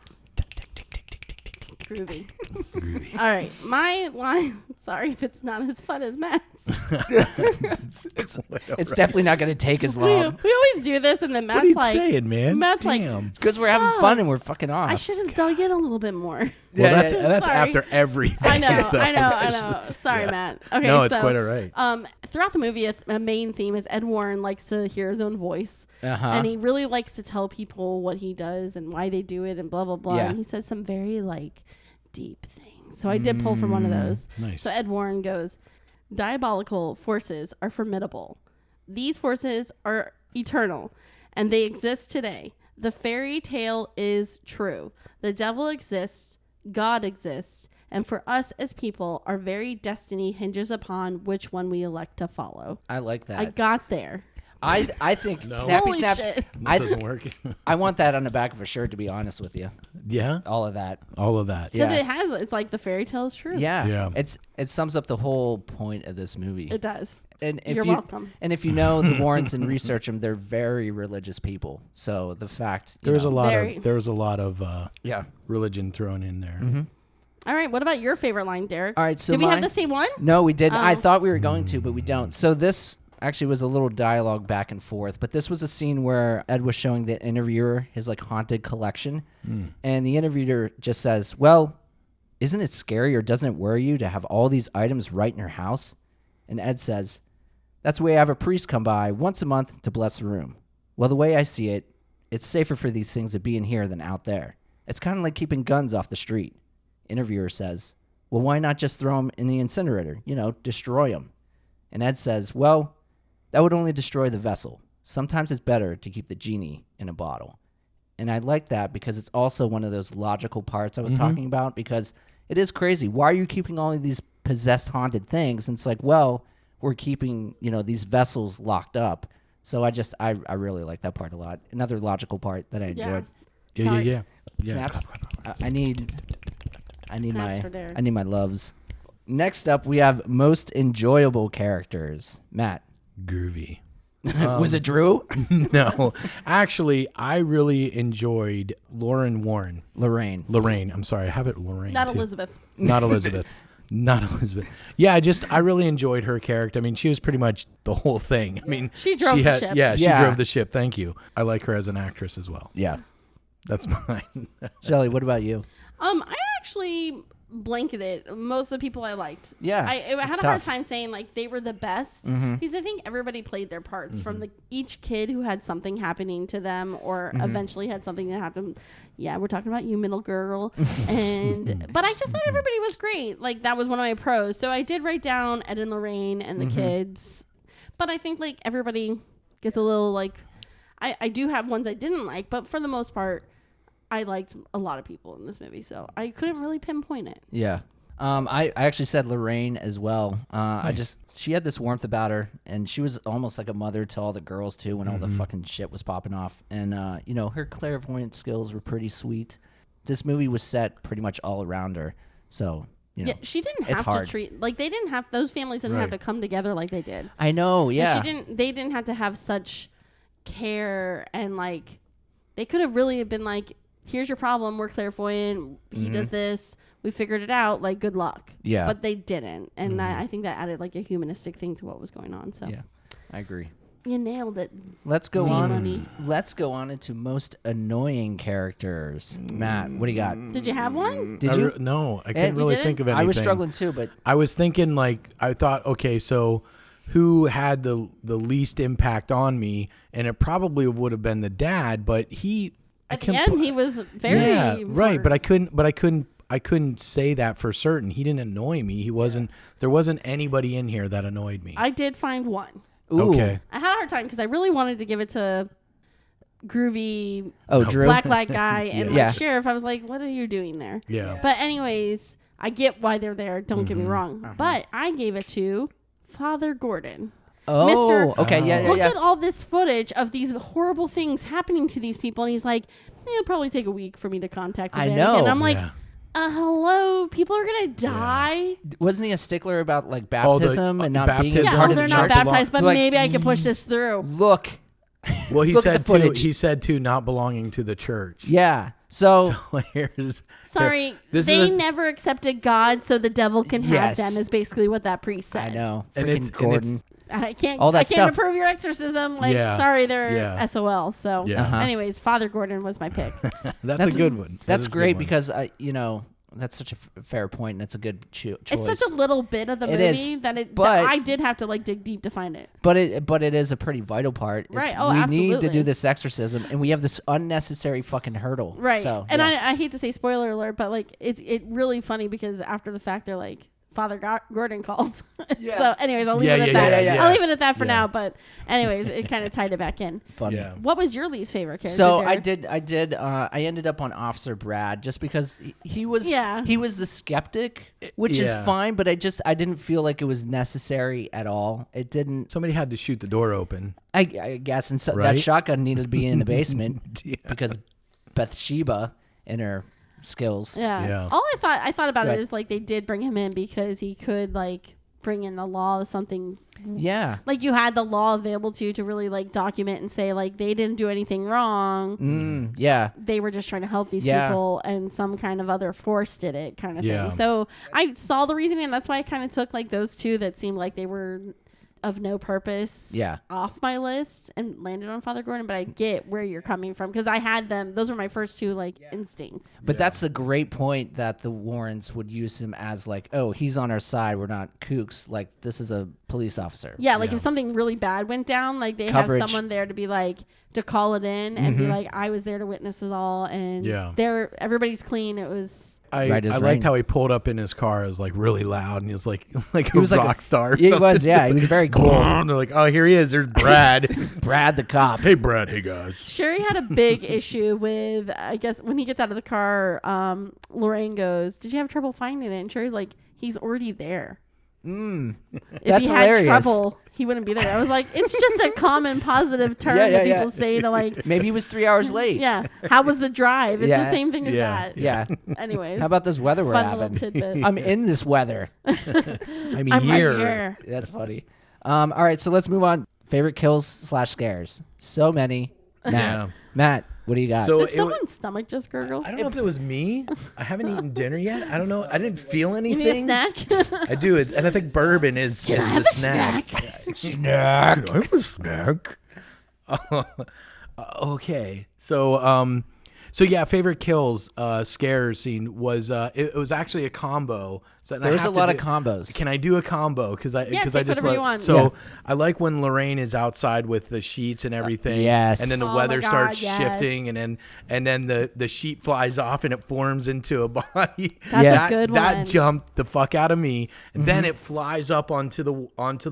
Groovy. Groovy. All right. My line. Sorry if it's not as fun as Matt's. It's definitely not going to take as We long always do this, and then What are Matt's you like, saying, man? Matt's like, Damn. because we're having fun and we're fucking off. I should have dug in a little bit more. Well, Yeah, that's yeah. that's Sorry. after everything. I know, so- I know. Sorry, Yeah. Matt. Okay, No, it's so, quite all right. Throughout the movie, a main theme is Ed Warren likes to hear his own voice, Uh-huh. and he really likes to tell people what he does and why they do it, and blah blah blah. Yeah. And he says some very like deep things. So I did pull from one of those. Nice. So Ed Warren goes, "Diabolical forces are formidable. These forces are eternal, and they exist today. The fairy tale is true. The devil exists, God exists, and for us as people, our very destiny hinges upon which one we elect to follow." I like that. I got there. I think Snappy Holy Snaps. shit. That doesn't work. I want that on the back of a shirt, to be honest with you. Yeah, All of that. all of that. Because Yeah. it's like the fairy tale is true. Yeah. Yeah. It sums up the whole point of this movie. It does. And if You're you, welcome. And if you know the Warrens and research them, they're very religious people. So the fact There was a lot Very. of yeah. religion thrown in there. Mm-hmm. All right. What about your favorite line, Derek? All right, so Did we have mine- the same one? No, we didn't. I Oh. thought we were going to, but we don't. So this actually was a little dialogue back and forth, but this was a scene where Ed was showing the interviewer his like haunted collection, and the interviewer just says, "Well, isn't it scary or doesn't it worry you to have all these items right in your house?" And Ed says, "That's the way I have a priest come by once a month to bless the room. Well, the way I see it, it's safer for these things to be in here than out there. It's kind of like keeping guns off the street." Interviewer says, "Well, why not just throw them in the incinerator? You know, destroy them." And Ed says, "Well, that would only destroy the vessel. Sometimes it's better to keep the genie in a bottle." And I like that because it's also one of those logical parts I was talking about, because it is crazy. Why are you keeping all of these possessed haunted things? And it's like, well, we're keeping, these vessels locked up. So I really like that part a lot. Another logical part that I enjoyed. Yeah. Snaps. I need Snaps for Derek. my loves. Next up, we have most enjoyable characters. Matt. Groovy. Was it Drew? No, actually, I really enjoyed Lorraine. I'm sorry, I have it Lorraine. Not too. Elizabeth. Not Elizabeth. Not Elizabeth. Yeah, I really enjoyed her character. I mean, she was pretty much the whole thing. I mean, She drove the ship. Yeah, she Yeah. drove the ship. Thank you. I like her as an actress as well. Yeah. That's mine. Shelly, what about you? I actually blanketed most of the people I liked. Yeah, I had it's a hard tough. time saying like they were the best Mm-hmm. because I think everybody played their parts from each kid who had something happening to them or Mm-hmm. eventually had something that happened. Yeah, we're talking about you, middle girl. But I just thought everybody was great. Like that was one of my pros. So I did write down Ed and Lorraine and the kids. But I think like everybody gets a little like I do have ones I didn't like, but for the most part I liked a lot of people in this movie, so I couldn't really pinpoint it. Yeah. I actually said Lorraine as well. She had this warmth about her, and she was almost like a mother to all the girls too when all the fucking shit was popping off. And her clairvoyant skills were pretty sweet. This movie was set pretty much all around her, so Yeah, she didn't it's have to hard. treat like they didn't have those families didn't have to come together like they did. I know. And Yeah. they didn't have to have such care and like they could have really been like, here's your problem, we're clairvoyant, he does this, we figured it out, like good luck. Yeah. But they didn't, and I think that added like a humanistic thing to what was going on. So Yeah, I agree. you nailed it. Let's go Team on. Money. Let's go on into most annoying characters. Matt, what do you got? Did you have one? Did you? No, I couldn't really didn't? think of anything. I was struggling too, but I was thinking I thought, okay, so who had the least impact on me? And it probably would have been the dad, but At the end, he was very right. But I couldn't say that for certain. He didn't annoy me. He wasn't. There wasn't anybody in here that annoyed me. I did find one. ooh. Okay. I had a hard time because I really wanted to give it to groovy Oh, Drew. black light guy and Yeah. like sheriff. I was like, what are you doing there? Yeah. But anyways, I get why they're there. Don't get me wrong. But I gave it to Father Gordon. Oh, Mr. okay. Yeah, Look yeah, at all this footage of these horrible things happening to these people. And he's like, it'll probably take a week for me to contact the I Vatican. know. And I'm like, Yeah. hello, people are going to die. Wasn't he a stickler about like Oh, the- baptism and not being baptism. a Yeah, part oh, of they're the not church? baptized, but Like, maybe I can push this through. Look. Well, he Look at said the too. footage. He said too, not belonging to the church. Yeah. So So here's. Sorry, This they is a- never accepted God, so the devil can have Yes. them. Is basically what that priest said. I know. And Freaking it's- and Gordon. it's- I can't. All that I can't stuff. approve your exorcism. Like, Yeah. sorry, they're Yeah. SOL. So, Yeah. Uh-huh. anyways, Father Gordon was my pick. That's a good one. That That's is a good great one. because that's such a fair point and it's a good choice. It's such a little bit of the It movie is, that but- I did have to like dig deep to find it. But it is a pretty vital part. Right. Oh, we need to absolutely. do this exorcism, and we have this unnecessary fucking hurdle. Right. So, and yeah. I hate to say spoiler alert, but like it's really funny because after the fact they're like Father Gordon called. Yeah. So anyways, I'll leave Yeah, it at yeah, that. yeah, yeah. I'll leave it at that for Yeah. now. But anyways, it kind of tied it back in. funny. Yeah. What was your least favorite character? So Derek? I ended up on Officer Brad just because he was Yeah. he was the skeptic, which is Yeah. fine, but I didn't feel like it was necessary at all. It didn't. Somebody had to shoot the door open. I guess, and so that Right? shotgun needed to be in the basement Yeah. because Bathsheba and her skills. Yeah. Yeah. All I thought about Right. it is like they did bring him in because he could like bring in the law of something. Yeah. Like you had the law available to you to really like document and say like they didn't do anything wrong. Yeah. They were just trying to help these Yeah. people and some kind of other force did it kind of Yeah. thing. So I saw the reasoning and that's why I kind of took like those two that seemed like they were of no purpose Yeah. off my list and landed on Father Gordon, but I get where you're coming from because I had them. Those were my first two like instincts. But that's a great point that the Warrens would use him as like, oh, he's on our side. We're not kooks. Like, this is a police officer. Yeah, like Yeah. if something really bad went down, like they Coverage. have someone there to be like to call it in and be like, I was there to witness it all, and Yeah. everybody's clean. It was I Right as liked rain. how he pulled up in his car. It was like really loud, and he was like He was a like rock star. Or He something. was, yeah. He was very cool. And they're like, oh, here he is. There's Brad. Brad the cop. Hey, Brad. Hey, guys. Sherry had a big issue with, I guess when he gets out of the car, Lorraine goes, "Did you have trouble finding it?" And Sherry's like, "He's already there. If That's he hilarious. had trouble, he wouldn't be there." I was like, it's just a common positive term Yeah, that yeah, people say to like, Maybe he was 3 hours late. yeah, how was the drive? It's Yeah. the same thing as Yeah. that. Yeah. Anyways, How about this weather we're fun having? little tidbit. I'm in this weather. I mean, I'm here. right here. That's funny. All right, so let's move on. Favorite kills / scares. So many. Yeah. Matt, what do you got? So Did someone's stomach just gurgle? I don't know if it was me. I haven't eaten dinner yet. I don't know. I didn't feel You anything. need a snack? I do, and I think bourbon is the snack. Snack. Can I have a snack? Okay. So yeah, favorite kills, scare scene was it was actually a combo. So There was a lot of combos. Can I do a combo? Because I take just whatever you want. So Yeah. I like when Lorraine is outside with the sheets and everything. Yes. And then the Oh weather my God, starts yes. shifting, and then the sheet flies off and it forms into a body. That's Yeah. a good one. That jumped the fuck out of me. And then it flies up onto the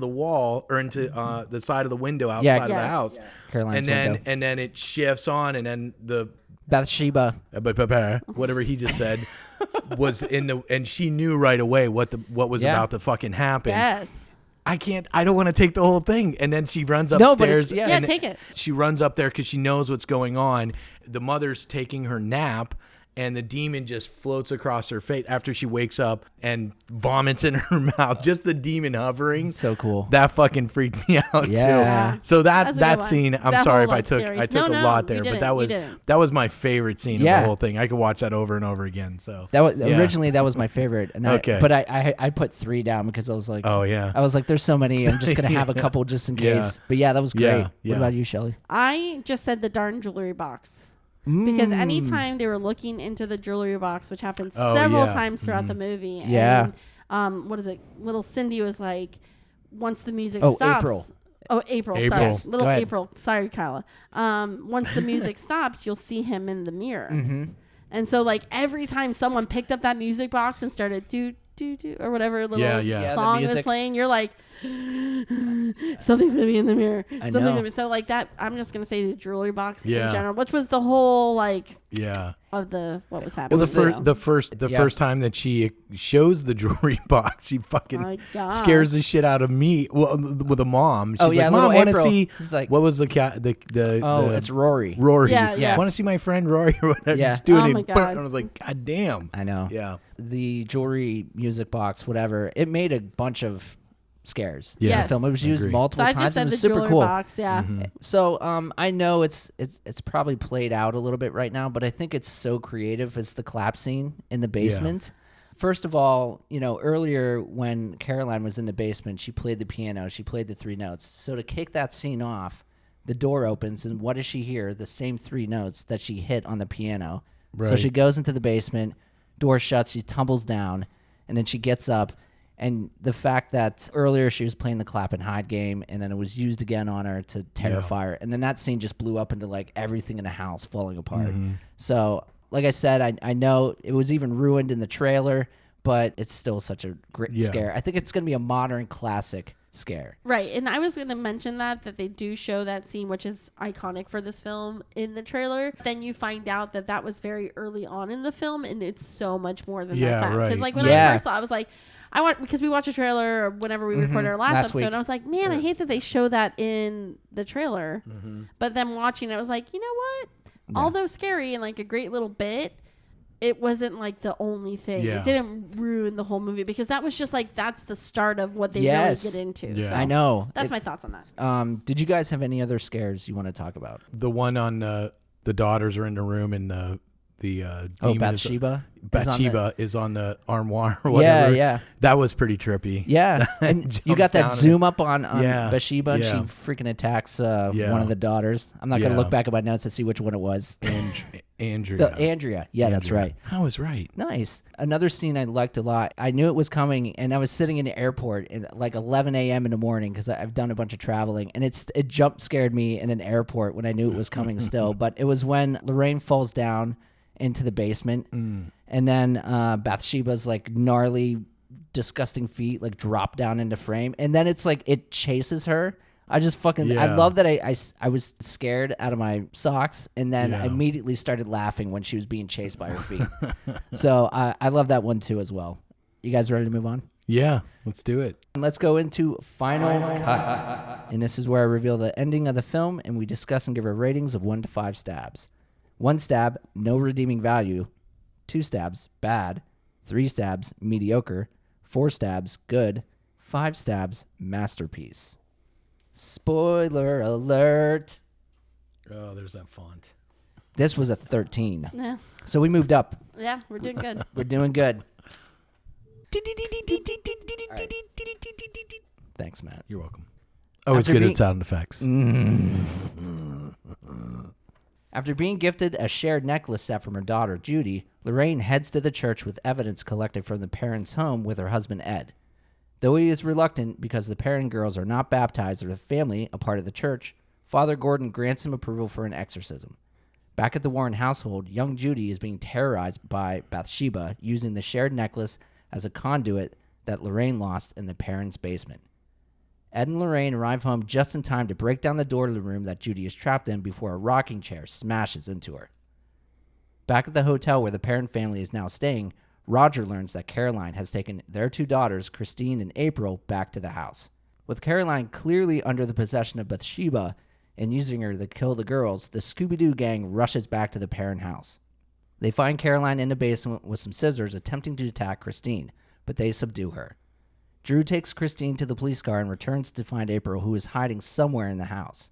wall or into the side of the window outside of the Yes. house. Caroline's and window. then it shifts on, and then the Bathsheba. whatever he just said was in the, and she knew right away what was Yeah. about to fucking happen. Yes. I don't want to take the whole thing. And then she runs No, but it's- upstairs. yeah. Yeah, and take it. She runs up there because she knows what's going on. The mother's taking her nap, and the demon just floats across her face after she wakes up and vomits in her mouth. Just the demon hovering. So cool. That fucking freaked me out Yeah. too. So That's a good that one. scene, I'm That sorry if whole, I took series. I took No, a lot you there, but didn't. that You was didn't. my favorite scene of Yeah. the whole thing. I could watch that over and over again. So That was Yeah. originally that was my favorite. And Okay. But I put 3 down because I was like, Oh yeah. I was like, there's so many. I'm just gonna have a couple just in Yeah. case. But yeah, that was great. Yeah, What yeah. about you, Shelly? I just said the darn jewelry box. Because anytime they were looking into the jewelry box, which happened Oh, several yeah. times throughout the movie, Yeah. and what is it? Little Cindy was like, once the music Oh, stops. April. Oh, April. April. Sorry, little Go ahead. April. Sorry, Kyla. Once the music stops, you'll see him in the mirror. And so, like every time someone picked up that music box and started do or whatever little Yeah, yeah. Yeah, the song was music. playing, you're like, something's gonna be in the mirror. I Something's know. gonna be so like that. I'm just gonna say the jewelry box Yeah. in general, which was the whole like Yeah. of the what was happening. Well, so. the Yeah. first time that she shows the jewelry box, she fucking My God. scares the shit out of me. Well, with a mom, she's Oh, yeah, like, "Mom, little want to April. see She's like- what was the cat? The Oh, it's Rory. Rory. Yeah, yeah. Want to see my friend Rory? Yeah. Just doing Oh it. my God. And I was like, God damn. I know. Yeah. The jewelry music box, whatever. It made a bunch of scares. Yeah. in the Yes. film. It was I used agree. multiple So I times. just It said was the super jewelry cool. box. Yeah. So I know it's probably played out a little bit right now, but I think it's so creative. It's the clap scene in the basement. First of all, earlier when Caroline was in the basement, she played the piano. She played the 3 notes. So to kick that scene off, the door opens, and what does she hear? The same 3 notes that she hit on the piano. So Right. she goes into the basement, door shuts, she tumbles down, and then she gets up. And the fact that earlier she was playing the clap and hide game, and then it was used again on her to terrify her. And then that scene just blew up into like everything in the house falling apart. So, like I said, I know it was even ruined in the trailer, but it's still such a great Yeah. scare. I think it's going to be a modern classic scare. Right, and I was going to mention that they do show that scene, which is iconic for this film in the trailer. Then you find out that was very early on in the film, and it's so much more than Yeah, that. right. Because like when Yeah. I first saw it, I was like, because we watched a trailer whenever we recorded our last Last episode, week. and I was like, man, I hate that they show that in the trailer. But then watching it, I was like, you know what? Although scary and like a great little bit, it wasn't like the only thing. Yeah. It didn't ruin the whole movie because that was just like that's the start of what they Yes. really get into. Yeah. So I know. that's my thoughts on that. Did you guys have any other scares you want to talk about? The one on the daughters are in the room, and the demon Bathsheba? Bathsheba is on the armoire or Yeah, whatever. yeah. That was pretty trippy. Yeah, and you jumps got that down zoom up on Yeah, Bathsheba, and yeah. she freaking attacks one Yeah. of the daughters. I'm not going to Yeah. look back at my notes to see which one it was. Andrea. Andrea. Yeah, that's Andrea. right. I was right. Nice. Another scene I liked a lot. I knew it was coming, and I was sitting in the airport at like 11 a.m. in the morning because I've done a bunch of traveling, and it jump scared me in an airport when I knew it was coming still. But it was when Lorraine falls down into the basement, and then Bathsheba's like gnarly, disgusting feet like drop down into frame, and then it's like it chases her. I just fucking I Yeah. love that I was scared out of my socks, and then I Yeah. immediately started laughing when she was being chased by her feet. So I love that one too as well. You guys ready to move on? Yeah, let's do it. Let's go into Final Cut. And this is where I reveal the ending of the film, and we discuss and give our ratings of 1 to 5 stabs. 1 stab, no redeeming value. 2 stabs, bad. 3 stabs, mediocre. 4 stabs, good. 5 stabs, masterpiece. Spoiler alert. Oh, there's that font. This was a 13. Yeah. So we moved up. Yeah, we're doing good. We're doing good. Thanks, Matt. You're welcome. Always After good being- at sound effects. After being gifted a shared necklace set from her daughter, Judy, Lorraine heads to the church with evidence collected from the Perron's home with her husband, Ed. Though he is reluctant because the Perron girls are not baptized or the family a part of the church, Father Gordon grants him approval for an exorcism. Back at the Warren household, young Judy is being terrorized by Bathsheba using the shared necklace as a conduit that Lorraine lost in the Perron's basement. Ed and Lorraine arrive home just in time to break down the door to the room that Judy is trapped in before a rocking chair smashes into her. Back at the hotel where the Perron family is now staying, Roger learns that Caroline has taken their 2 daughters, Christine and April, back to the house. With Caroline clearly under the possession of Bathsheba and using her to kill the girls, the Scooby-Doo gang rushes back to the Perron house. They find Caroline in the basement with some scissors attempting to attack Christine, but they subdue her. Drew takes Christine to the police car and returns to find April, who is hiding somewhere in the house.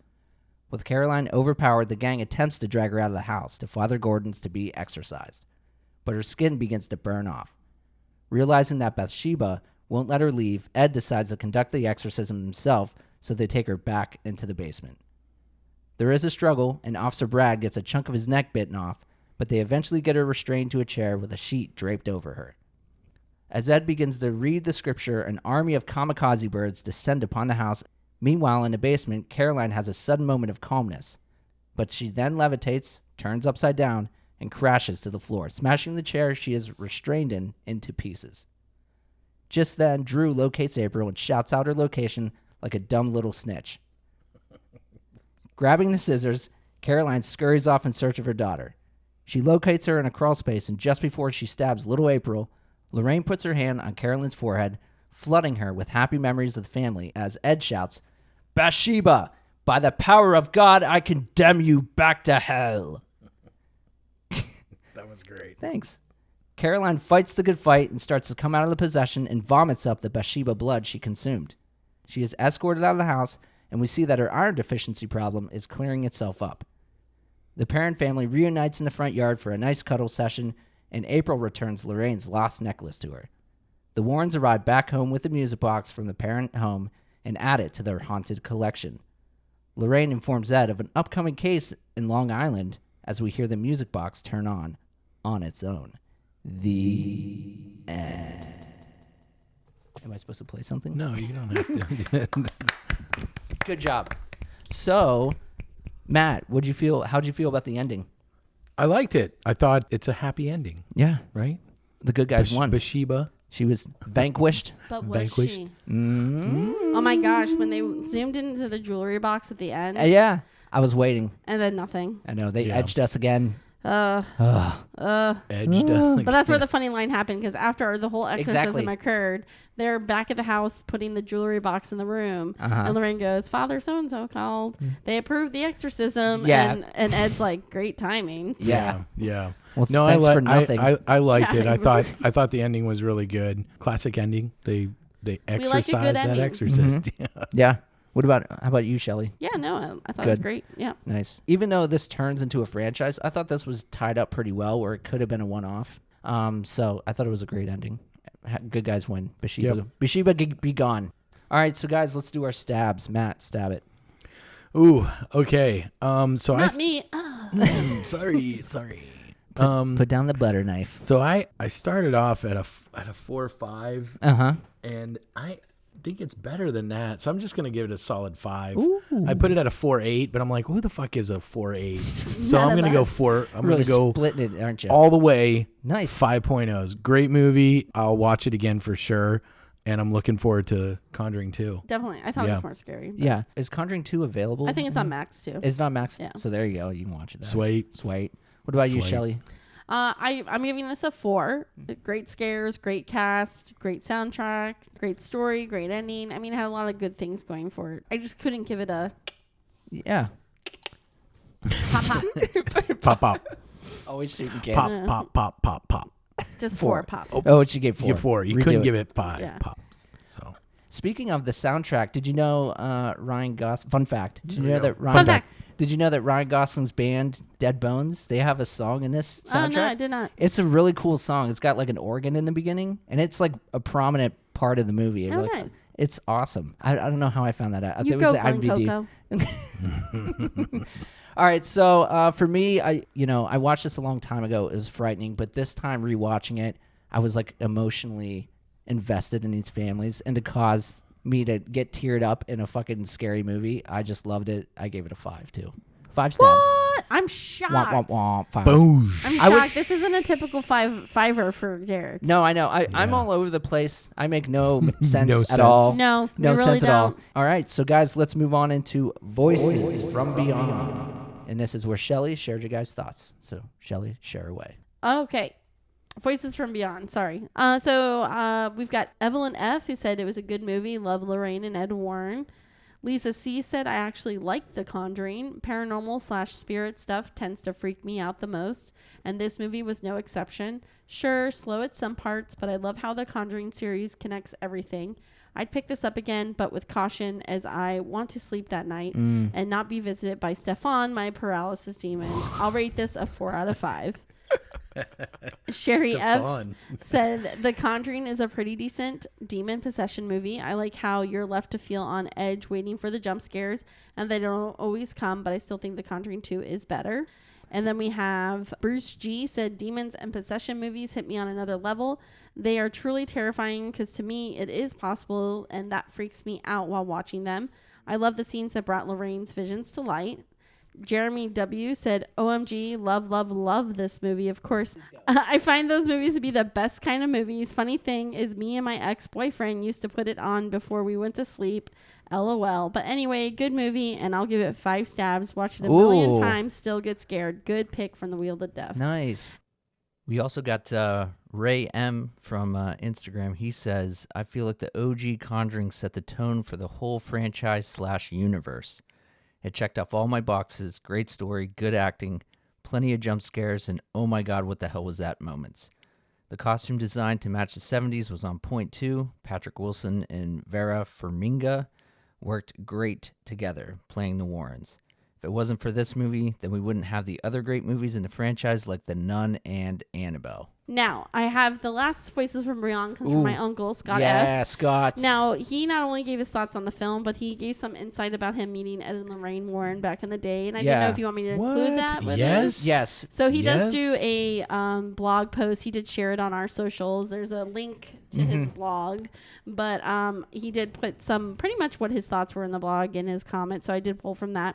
With Caroline overpowered, the gang attempts to drag her out of the house to Father Gordon's to be exorcised, but her skin begins to burn off. Realizing that Bathsheba won't let her leave, Ed decides to conduct the exorcism himself, so they take her back into the basement. There is a struggle, and Officer Brad gets a chunk of his neck bitten off, but they eventually get her restrained to a chair with a sheet draped over her. As Ed begins to read the scripture, an army of kamikaze birds descend upon the house. Meanwhile, in the basement, Caroline has a sudden moment of calmness, but she then levitates, turns upside down, and crashes to the floor, smashing the chair she is restrained in into pieces. Just then, Drew locates April and shouts out her location like a dumb little snitch. Grabbing the scissors, Caroline scurries off in search of her daughter. She locates her in a crawl space, and just before she stabs little April, Lorraine puts her hand on Caroline's forehead, flooding her with happy memories of the family as Ed shouts, "Bathsheba, by the power of God, I condemn you back to hell." That was great. Thanks. Caroline fights the good fight and starts to come out of the possession and vomits up the Bathsheba blood she consumed. She is escorted out of the house, and we see that her iron deficiency problem is clearing itself up. The Perron family reunites in the front yard for a nice cuddle session, and April returns Lorraine's lost necklace to her. The Warrens arrive back home with the music box from the Perron home and add it to their haunted collection. Lorraine informs Ed of an upcoming case in Long Island as we hear the music box turn on its own. The end. Am I supposed to play something? No, you don't have to. Good job. So, Matt, how'd you feel about the ending? I liked it. I thought it's a happy ending, Yeah. right? The good guys won. Bathsheba. She was vanquished. But was Vanquished. she? Mm. Oh my gosh, when they zoomed into the jewelry box at the end. Yeah. I was waiting. And then nothing. I know. They Yeah. edged us again. Edged us. But that's where the funny line happened, because after the whole exorcism Exactly. occurred, they're back at the house putting the jewelry box in the room. And Lorraine goes, "Father so-and-so called. They approved the exorcism." Yeah. And Ed's like, "Great timing." Yeah. Yeah. Well, No, thanks for nothing. I liked Yeah, it. I thought the ending was really good. Classic ending. They like a good exorcised that ending. exorcist. Mm-hmm. Yeah. Yeah. How about you, Shelley? Yeah, no, I thought it was Good. great. Yeah. Nice. Even though this turns into a franchise, I thought this was tied up pretty well where it could have been a one-off. So I thought it was a great ending. Good guys win. Bathsheba. Yep. Bathsheba be gone. All right, so guys, let's do our stabs. Matt, stab it. Ooh. Okay. So Not me. sorry. Put down the butter knife. So I started off at a 4 or 5, Uh-huh. and I think it's better than that. So I'm just gonna give it a solid 5. Ooh. I put it at a 4.8, but I'm like, who the fuck is a 4.8? So None I'm of gonna go us. 4. I'm Really gonna go splitting it, aren't you? all the way. Nice. 5.0s. Great movie. I'll watch it again for sure. And I'm looking forward to Conjuring 2. Definitely. I thought it Yeah. was more scary. but Yeah. Is Conjuring 2 available? I think it's on Max too. It's not Max. Yeah. So there you go. You can watch it. Sweet. Sweet. What about you, Sweet. Shelley? I'm giving this a 4. Great scares, great cast, great soundtrack, great story, great ending. I mean, it had a lot of good things going for it. I just couldn't give it a Yeah. pop pop. Pop, pop, Always shooting pop, cans. pop, pop, pop, pop. Just 4. 4 pops. Oh. Oh, what you gave 4? You get 4. You Redo couldn't it. give it 5 Yeah. pops. So Speaking of the soundtrack, did you know Ryan Gosling? Fun fact. Did you know that Fun fact. Did you know that Ryan Gosling's band Dead Bones, they have a song in this soundtrack? Oh, no, I did not. It's a really cool song. It's got like an organ in the beginning, and it's like a prominent part of the movie. Oh, Like, nice. It's awesome. I don't know how I found that out. I You thought go, it was Glen IMDb. Coco. All right, so for me, I watched this a long time ago. It was frightening, but this time rewatching it, I was like emotionally invested in these families, and to cause me to get teared up in a fucking scary movie, I just loved it. I gave it a 5 too. 5 stabs. What? I'm shocked. Womp, womp, womp, 5. Boom. I'm I was- shocked. This isn't a typical fiver for Derek. No, I know. I'm all over the place. I make no sense No at sense. all. No, No we really sense at all. don't. All right, so guys, let's move on into Voices from Beyond. And this is where Shelly shared your guys' thoughts. So, Shelly, share away. Okay. Voices from Beyond. Sorry. So we've got Evelyn F., who said it was a good movie. Love Lorraine and Ed Warren. Lisa C. said, I actually liked The Conjuring. Paranormal / spirit stuff tends to freak me out the most, and this movie was no exception. Sure, slow at some parts, but I love how the Conjuring series connects everything. I'd pick this up again, but with caution, as I want to sleep that night and not be visited by Stefan, my paralysis demon. I'll rate this a 4 out of 5. Sherry Stefan. F. said The Conjuring is a pretty decent demon possession movie. I like how you're left to feel on edge waiting for the jump scares, and they don't always come, but I still think The Conjuring 2 is better. And then we have Bruce G. said demons and possession movies hit me on another level. They are truly terrifying because to me it is possible, and that freaks me out while watching them. I love the scenes that brought Lorraine's visions to light. Jeremy W. said, OMG, love this movie. Of course, I find those movies to be the best kind of movies. Funny thing is, me and my ex-boyfriend used to put it on before we went to sleep. LOL. But anyway, good movie, and I'll give it 5 stabs. Watch it a million times, still get scared. Good pick from the Wheel of Death. Nice. We also got Ray M from Instagram. He says, I feel like the OG Conjuring set the tone for the whole franchise / universe. It checked off all my boxes. Great story, good acting, plenty of jump scares, and oh my god, what the hell was that moments. The costume design to match the 70s was on point too. Patrick Wilson and Vera Farmiga worked great together, playing the Warrens. If it wasn't for this movie, then we wouldn't have the other great movies in the franchise like The Nun and Annabelle. Now, I have the last Voices from Beyond comes from my uncle, Scott Yeah, F. Scott. Now, he not only gave his thoughts on the film, but he gave some insight about him meeting Ed and Lorraine Warren back in the day. And I didn't know if you want me to include that with us. Yes. So he does do Yes. a blog post. He did share it on our socials. There's a link to his blog. But he did put some pretty much what his thoughts were in the blog in his comments. So I did pull from that.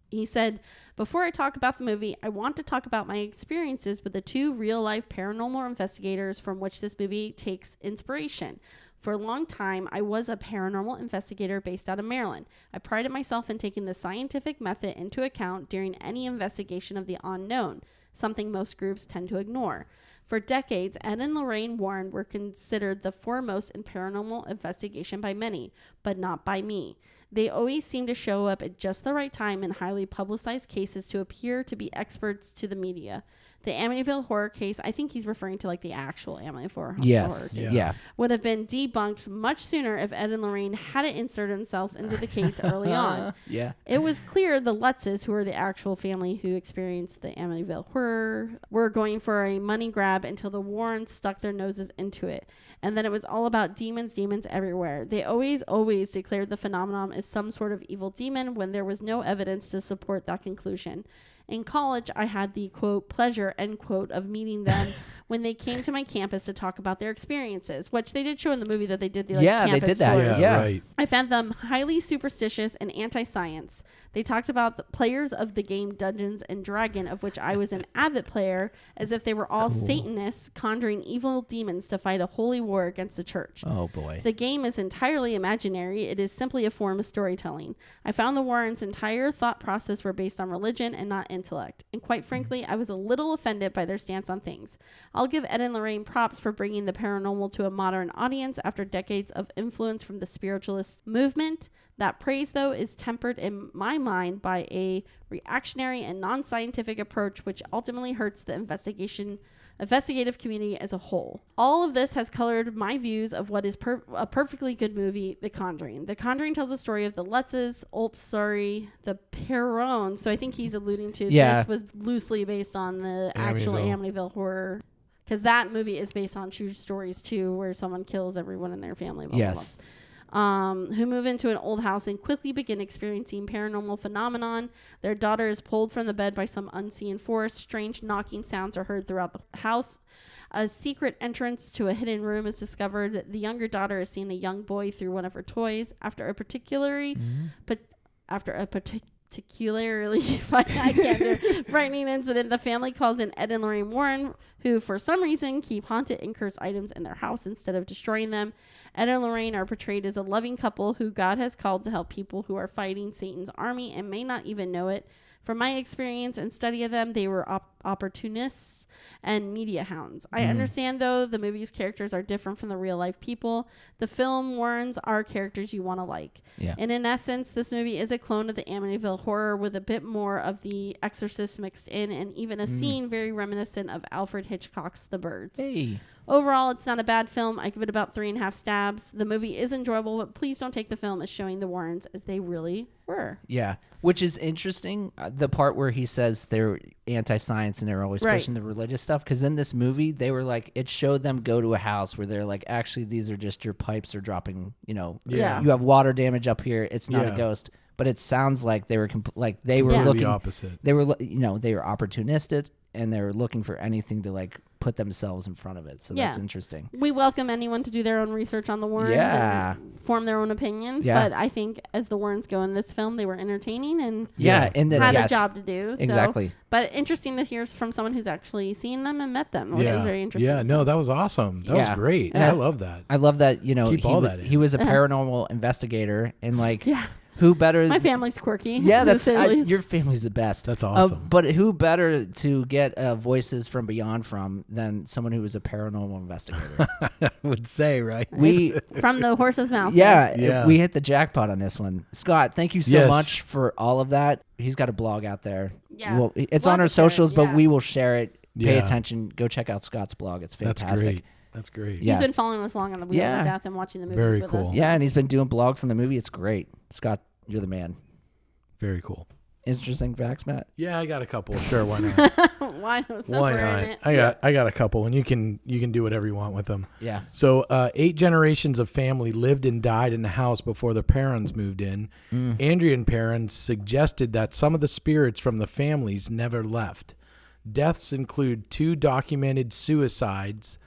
He said, before I talk about the movie, I want to talk about my experiences with the 2 real-life paranormal investigators from which this movie takes inspiration. For a long time, I was a paranormal investigator based out of Maryland. I prided myself in taking the scientific method into account during any investigation of the unknown, something most groups tend to ignore. For decades, Ed and Lorraine Warren were considered the foremost in paranormal investigation by many, but not by me. They always seem to show up at just the right time in highly publicized cases to appear to be experts to the media. The Amityville horror case, I think he's referring to like the actual Amityville horror Yes. case, Yeah. would have been debunked much sooner if Ed and Lorraine hadn't inserted themselves into the case early on. Yeah. It was clear the Lutzes, who are the actual family who experienced the Amityville horror, were going for a money grab until the Warrens stuck their noses into it. And then it was all about demons everywhere. They always declared the phenomenon as some sort of evil demon when there was no evidence to support that conclusion. In college, I had the, quote, pleasure, end quote, of meeting them when they came to my campus to talk about their experiences, which they did show in the movie that they did the campus they did that. tours. Yeah. Right. I found them highly superstitious and anti-science. They talked about the players of the game Dungeons and Dragon, of which I was an avid player, as if they were all Satanists conjuring evil demons to fight a holy war against the church. Oh, boy. The game is entirely imaginary. It is simply a form of storytelling. I found the Warrens' entire thought process were based on religion and not intellect. And quite frankly, I was a little offended by their stance on things. I'll give Ed and Lorraine props for bringing the paranormal to a modern audience after decades of influence from the spiritualist movement. That praise, though, is tempered in my mind by a reactionary and non-scientific approach, which ultimately hurts the investigative community as a whole. All of this has colored my views of what is a perfectly good movie, The Conjuring. The Conjuring tells the story of the Lutzes, the Perron. So I think he's alluding to this was loosely based on the actual Amityville horror. Because that movie is based on true stories, too, where someone kills everyone in their family. Blah, blah, blah. Who move into an old house and quickly begin experiencing paranormal phenomenon. Their daughter is pulled from the bed by some unseen force. Strange knocking sounds are heard throughout the house. A secret entrance to a hidden room is discovered. The younger daughter is seeing a young boy through one of her toys. After a particularly frightening incident, the family calls in Ed and Lorraine Warren, who for some reason keep haunted and cursed items in their house instead of destroying them. Ed and Lorraine are portrayed as a loving couple who God has called to help people who are fighting Satan's army and may not even know it. From my experience and study of them, they were opportunists and media hounds. I understand, though, the movie's characters are different from the real-life people. The film warns are characters you want to like. Yeah. And in essence, this movie is a clone of the Amityville horror with a bit more of The Exorcist mixed in and even a scene very reminiscent of Alfred Hitchcock's The Birds. Hey. Overall, it's not a bad film. I give it about 3.5 stabs. The movie is enjoyable, but please don't take the film as showing the Warrens as they really were. Yeah, which is interesting. The part where he says they're anti-science and they're always pushing the religious stuff. Because in this movie, they were like, it showed them go to a house where they're like, actually, these are just your pipes are dropping, you have water damage up here. It's not a ghost. But it sounds like they were looking the opposite. They were, they were opportunistic and they were looking for anything to like put themselves in front of it. So that's interesting. We welcome anyone to do their own research on the Warrens and form their own opinions. But I think as the Warrens go in this film, they were entertaining and and then, had a job to do. So. Exactly. But interesting to hear from someone who's actually seen them and met them, which is very interesting. Yeah, no, that was awesome. That was great. I love that. I love that, Keep all that in. He was a paranormal investigator and like... Who better? My family's quirky. Yeah, your family's the best. That's awesome. But who better to get voices from beyond from than someone who was a paranormal investigator? I would say, right? From the horse's mouth. Yeah, we hit the jackpot on this one. Scott, thank you so much for all of that. He's got a blog out there. Yeah, it's on our socials, but we will share it. Pay attention. Go check out Scott's blog. It's fantastic. That's great. He's been following us along on the Wheel of Death and watching the movies with us. Yeah, and he's been doing blogs on the movie. It's great. Scott, you're the man. Very cool. Interesting facts, Matt? Yeah, I got a couple. Sure, why not? Why not? I got a couple, and you can do whatever you want with them. Yeah. So 8 generations of family lived and died in the house before the Perrons moved in. Andrea and Perron suggested that some of the spirits from the families never left. Deaths include 2 documented suicides,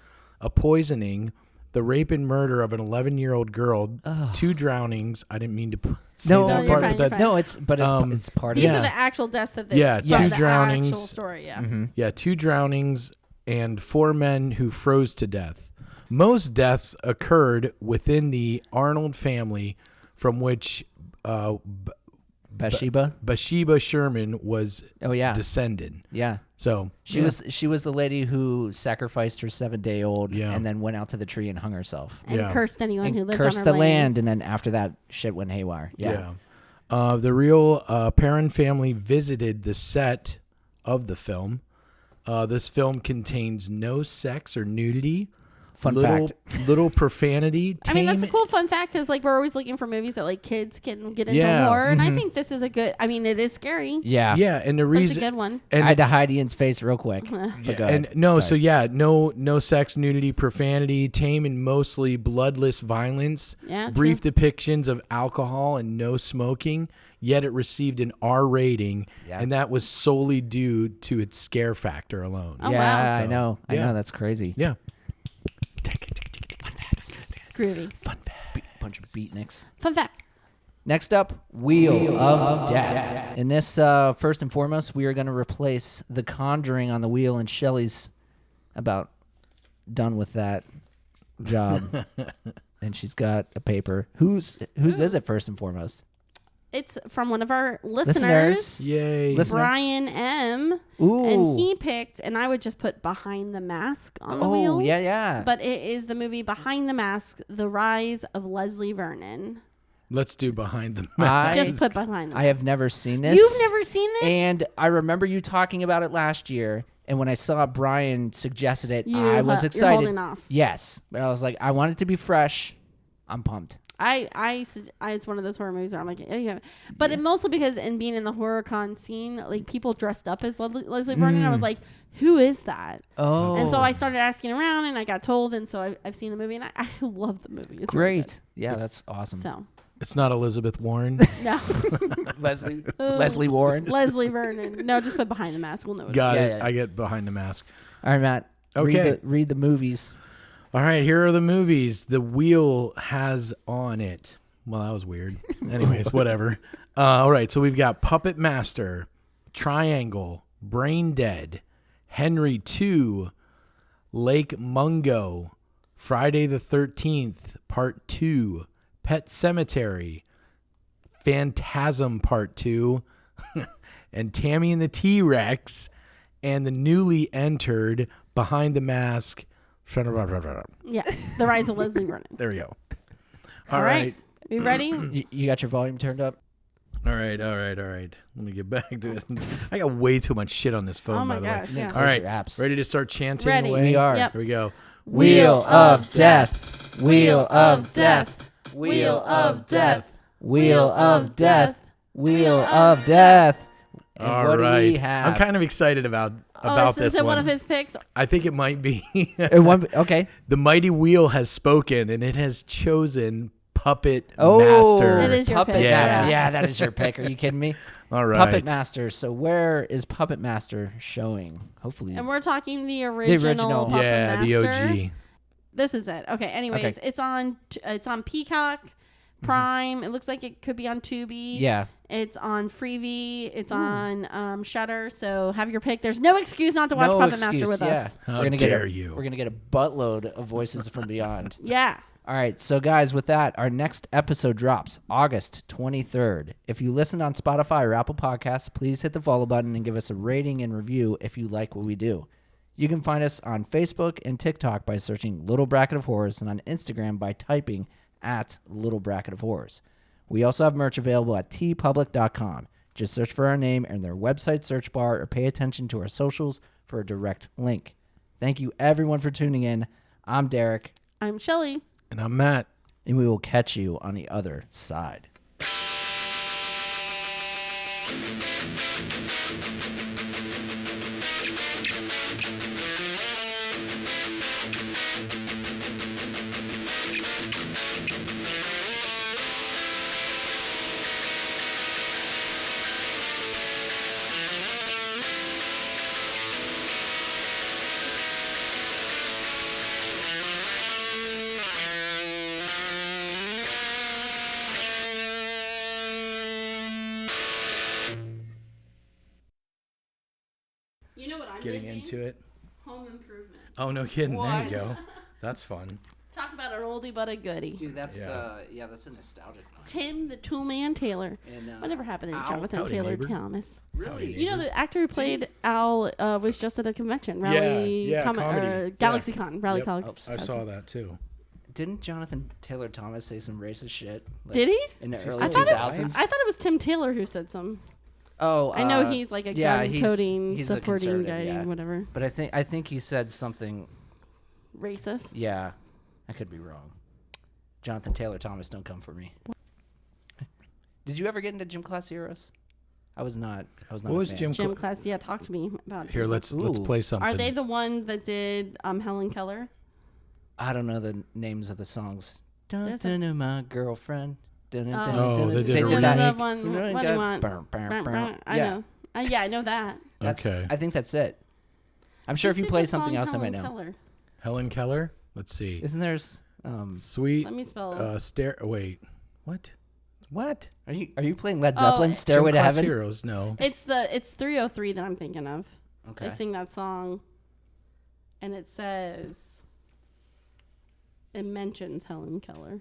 a poisoning, the rape and murder of an 11-year-old girl, 2 drownings. I didn't mean to say that part. You're fine. No, it's part of it. These are the actual deaths that they 2 drownings. Actual story, Mm-hmm. Yeah, 2 drownings and 4 men who froze to death. Most deaths occurred within the Arnold family, from which Bathsheba Sherman was descended. Yeah. So she was the lady who sacrificed her 7-day-old and then went out to the tree and hung herself. And cursed anyone who lived cursed on her the land. And then after that, shit went haywire. Yeah. The real Perron family visited the set of the film. This film contains no sex or nudity. Little profanity. I mean, that's a cool fun fact because like we're always looking for movies that like kids can get into horror, and I think this is a good. I mean, it is scary. Yeah, and the reason it's a good one. And I had to hide Ian's face real quick. No sex, nudity, profanity, tame and mostly bloodless violence. Yeah, brief depictions of alcohol and no smoking. Yet it received an R rating, and that was solely due to its scare factor alone. Oh, wow. I know. That's crazy. Yeah. Groovy. Fun fact. Bunch of beatniks. Fun fact. Next up, Wheel of Death. In this, first and foremost, we are going to replace The Conjuring on the wheel, and Shelly's about done with that job. And she's got a paper. Whose is it, first and foremost? It's from one of our listeners. Yay. Brian M. Ooh. And he picked, and I would just put Behind the Mask on the wheel. Oh, yeah. But it is the movie Behind the Mask, The Rise of Leslie Vernon. Let's do behind the mask. Just put behind the I have never seen this. You've never seen this? And I remember you talking about it last year. And when I saw Brian suggested it, I was You're excited. holding off. Yes, but I was like, I want it to be fresh. I'm pumped. It's one of those horror movies where I'm like, yeah. But it mostly because in being in the horror con scene, like people dressed up as Leslie Vernon. I was like, who is that? Oh, And so I started asking around, and I got told, and so I've seen the movie, and I love the movie. It's really great. good. Yeah, that's awesome. So It's not Elizabeth Warren. no, Leslie Warren. Leslie Vernon. No, just put behind the mask. We'll know. Got Yeah, it. yeah. I get behind the mask. All right, Matt. Okay. Read the movies. All right, here are the movies The Wheel has on it. Well, that was weird. Anyways, whatever. All right, so we've got Puppet Master, Triangle, Brain Dead, Henry 2, Lake Mungo, Friday the 13th, Part 2, Pet Cemetery, Phantasm Part 2, and Tammy and the T-Rex, and the newly entered Behind the Mask. Yeah, The Rise of Leslie Vernon. There we go. All right. You ready? You got your volume turned up? All right. Let me get back to it. I got way too much shit on this phone, Oh my by the gosh, way. yeah. All right, Close your apps. ready to start chanting Ready. away? We are. Yep. Here we go. Wheel of death. Wheel of death. Wheel of death. Wheel of death. Wheel of death. And All what right. do we have? I'm kind of excited about Is this it one. one of his picks? I think it might be. Okay. The mighty wheel has spoken, and it has chosen Puppet Oh, Master. It is your Puppet pick, Master. yeah. Yeah, that is your pick. Are you kidding me? All right. Puppet Master. So where is Puppet Master showing? Hopefully. And we're talking the original. original. Puppet Yeah, the Master. OG. This is it. Okay. Anyways, Okay. it's on Peacock, Prime. It looks like it could be on Tubi. Yeah. It's on Freevee. It's on Shudder. So have your pick. There's no excuse not to watch No Puppet excuse, Master with yeah. us. How We're gonna dare get you. We're going to get a buttload of voices from beyond. Yeah. All right, so guys, with that, our next episode drops August 23rd. If you listen on Spotify or Apple Podcasts, please hit the follow button and give us a rating and review if you like what we do. You can find us on Facebook and TikTok by searching Little Bracket of Horrors and on Instagram by typing at Little Bracket of Horrors. We also have merch available at tpublic.com. Just search for our name in their website search bar or pay attention to our socials for a direct link. Thank you, everyone, for tuning in. I'm Derek. I'm Shelly. And I'm Matt. And we will catch you on the other side. You know what I'm Getting missing? into it. Home Improvement. Oh, no kidding. There you What? go. That's fun. Talk about an oldie but a goodie. Dude, that's Yeah. that's a nostalgic one. Tim the Toolman Taylor. And, Whatever happened to Ow. Jonathan Howdy, Taylor neighbor. Thomas? Really? You know the actor who played Al was just at a convention, Rally Yeah, comedy. or GalaxyCon, Rally Yep. Galaxy. I saw that too. Didn't Jonathan Taylor Thomas say some racist shit? Like, Did he? in the Is he early still I thought, 2000s? I thought it was Tim Taylor who said some. Oh, I know he's like a gun-toting, he's a supporting conservative, guy, yeah. whatever. But I think he said something. Racist. Yeah, I could be wrong. Jonathan Taylor Thomas, don't come for me. Did you ever get into Gym Class Heroes? I was not. What a was fan. Gym Gym class. Yeah, talk to me about. Here, Gym let's Ooh. play something. Are they the one that did Helen Keller? I don't know the names of the songs. Dun, There's a- dun, dun, my girlfriend. Dun, dun, dun, Oh, dun, they dun, did dun, a dun, the remake? one. dun, What do dun, you want? burr, burr, burr. I Yeah. know. Yeah, I know that. That's, Okay. I think that's it. I'm sure if you Who did play the something song else, I Helen might know. Keller? Helen Keller? Let's see. Isn't there? Sweet. Let me spell. Wait. What? What? Are you playing Led Zeppelin? Oh, Stairway Gym to Class Heaven. Heroes? No. It's 303 that I'm thinking of. Okay. They sing that song, and it says it mentions Helen Keller.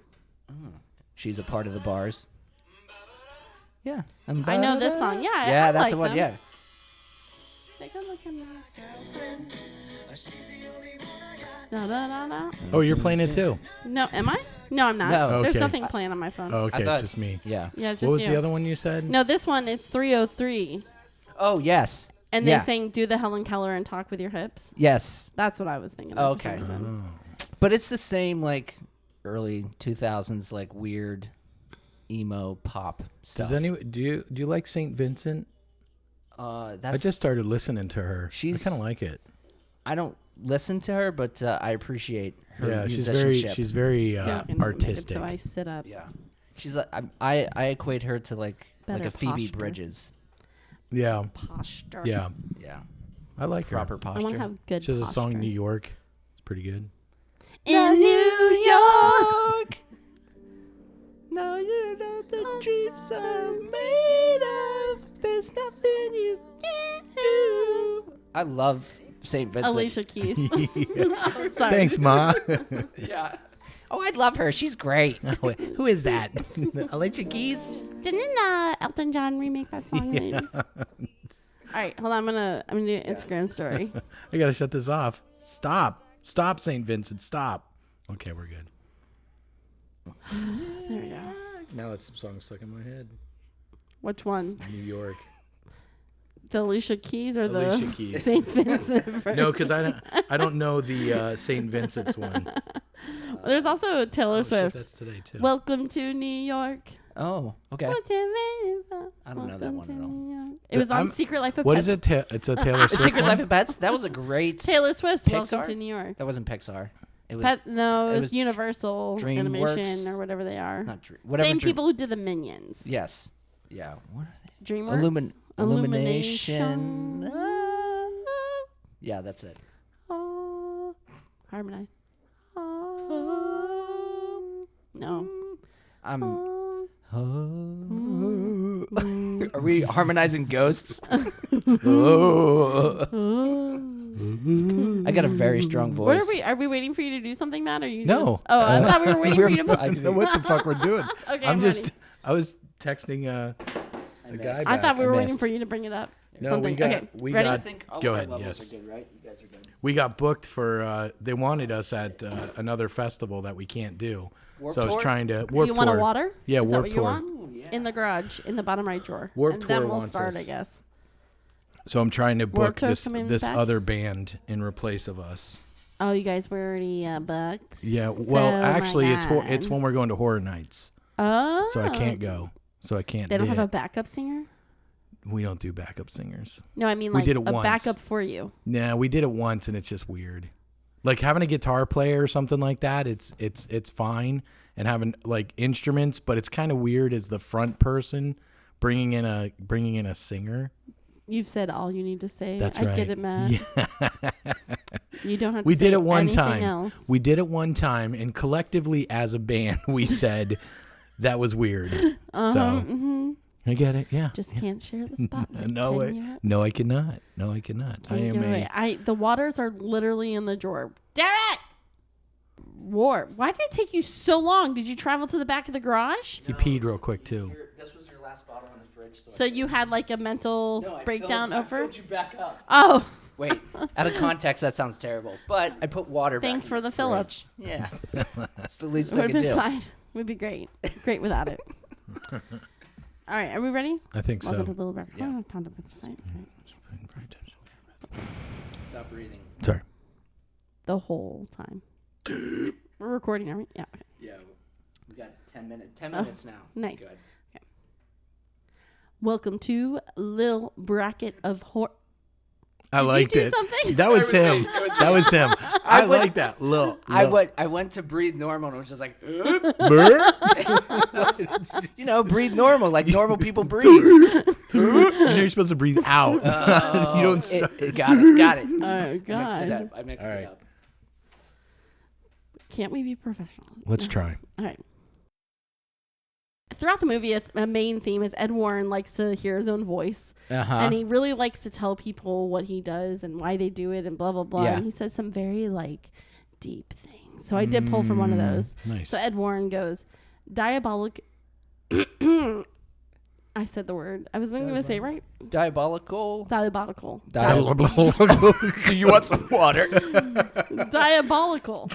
She's a part of the bars. Yeah. I know this song. Yeah, Yeah, I that's like the one. them. Yeah. Take a look at that. She's the only one I got. Da, da, da, da. Oh, you're playing it too. No, am I? No, I'm not. No. There's Okay. nothing playing on my phone. Oh, okay, thought- it's just me. Yeah. Yeah, it's just What was you. the other one you said? No, this one, it's 303. Oh, yes. And Yeah. they sang Do the Helen Keller and Talk with Your Hips. Yes. That's what I was thinking Oh, of. for okay. some reason. But it's the same, like, early 2000s, like, weird emo pop stuff. Do you like St. Vincent? That's, I just started listening to her. I kind of like it. I don't listen to her, but I appreciate her Yeah, musicianship. she's very Yeah, and make it artistic. So I sit up. Yeah. She's like, I equate her to, like Better a Phoebe posture. Bridges. Yeah, Posture. yeah, Yeah. I like Proper her. I posture. want to have good She has a song, posture. New York. It's pretty good. In New York. Now you know the dreams are made of. There's nothing you can't do. I love St. Vincent. Alicia Keys. Oh, sorry. Thanks, Ma. Yeah. Oh, I love her. She's great. Who is that? Alicia Keys? Didn't Elton John remake that song? Yeah. All right, hold on. I'm gonna do an Instagram story. I gotta shut this off. Stop, St. Vincent. Stop. Okay, we're good. There we go. Now that song stuck in my head. Which one? New York. The Alicia Keys or Alicia the Keys. St. Vincent version? No, because I don't know the St. Vincent's one. There's also Taylor Oh, shit, Swift. that's today too. Welcome to New York. Oh, okay. I don't know that one at all. It was on I'm- Secret Life of What Pets. is it? It's a Taylor Swift Secret one? Life of Pets. That was a great. Taylor Swift's Welcome Pixar? to New York. That wasn't Pixar. It was No, it it was was Universal DreamWorks. Animation or whatever they are. not whatever. Same people who did the Minions. Yes. Yeah. What are they? DreamWorks. Illumination. Yeah, that's it. Oh, harmonize. No. Are we harmonizing ghosts? I got a very strong What voice. are we? Are we waiting for you to do something, Matt? Or you? No. Just, oh, I thought we were waiting for you to. I don't know what the fuck we're doing. Okay, I'm just. ready. I was texting a guy. I thought we were I waiting missed. for you to bring it up. No, something. we got. Okay, We ready? got. I think all Go of our ahead, levels yes. are good, right? You guys are good. We got booked for. They wanted us at another festival that we can't do. Warped so I was Tour? trying to. Do Warped you want a Tour. water? Yeah, Is that Warped what you Tour. want? Ooh, yeah. In the garage, in the bottom right drawer. Warped and Tour then we'll wants start, us. I guess. So I'm trying to book Warped Tour's this coming this back? other band in replace of us. Oh, you guys were already booked. Yeah. Well, Oh my actually, it's God. when we're going to Horror Nights, Oh. so I can't go. So I can't. They don't do have a it. backup singer. We don't do backup singers. No, I mean We like did it a once. backup for you. Nah, we did it once, and it's just weird. Like having a guitar player or something like that, it's fine, and having like instruments, but it's kind of weird as the front person bringing in a singer. You've said all you need to say. That's I right. get it, Matt. Yeah. You don't have to We say did it one anything time. Else. We did it one time, and collectively as a band, we said that was weird. So I get it. Yeah. Just can't share the spotlight. No, can you? no, I cannot. No, I cannot. I Can't am give it away. The waters are literally in the drawer. Derek! War. Why did it take you so long? Did you travel to the back of the garage? He peed real quick too. This was your last bottle in the fridge. So you had like a mental breakdown I over? filled you back up. Oh, Wait, out of context, that sounds terrible. But I put water back Thanks in for the fill up. fridge. Yeah. That's the least it I would could have been do. fine. Would be great. Great without it. All right, are we ready? I think Welcome so. to the Little Bear. Yeah. Oh, pound up, it's fine. Stop breathing. Sorry. The whole time. We're recording, aren't we? Yeah. Okay. Yeah, we got 10 minutes. 10 minutes now. Nice. Good. Welcome to Lil Bracket of Horror. I Did liked you do it. something? That was him. That was him. I would- like that. Look. I went to breathe normal and it was just like, you know, breathe normal like normal people breathe. And you're supposed to breathe out. You don't start. Got it. Oh, I mixed it God. up. I mixed All it right. up. Can't we be professional? Let's try. All right. Throughout the movie, a main theme is Ed Warren likes to hear his own voice. Uh-huh. And he really likes to tell people what he does and why they do it and blah, blah, blah. Yeah. And he says some very, like, deep things. So I did pull from one of those. Nice. So Ed Warren goes, I said the word. I wasn't going to say it right. Diabolical. Diabolical. Do you want some water? Diabolical.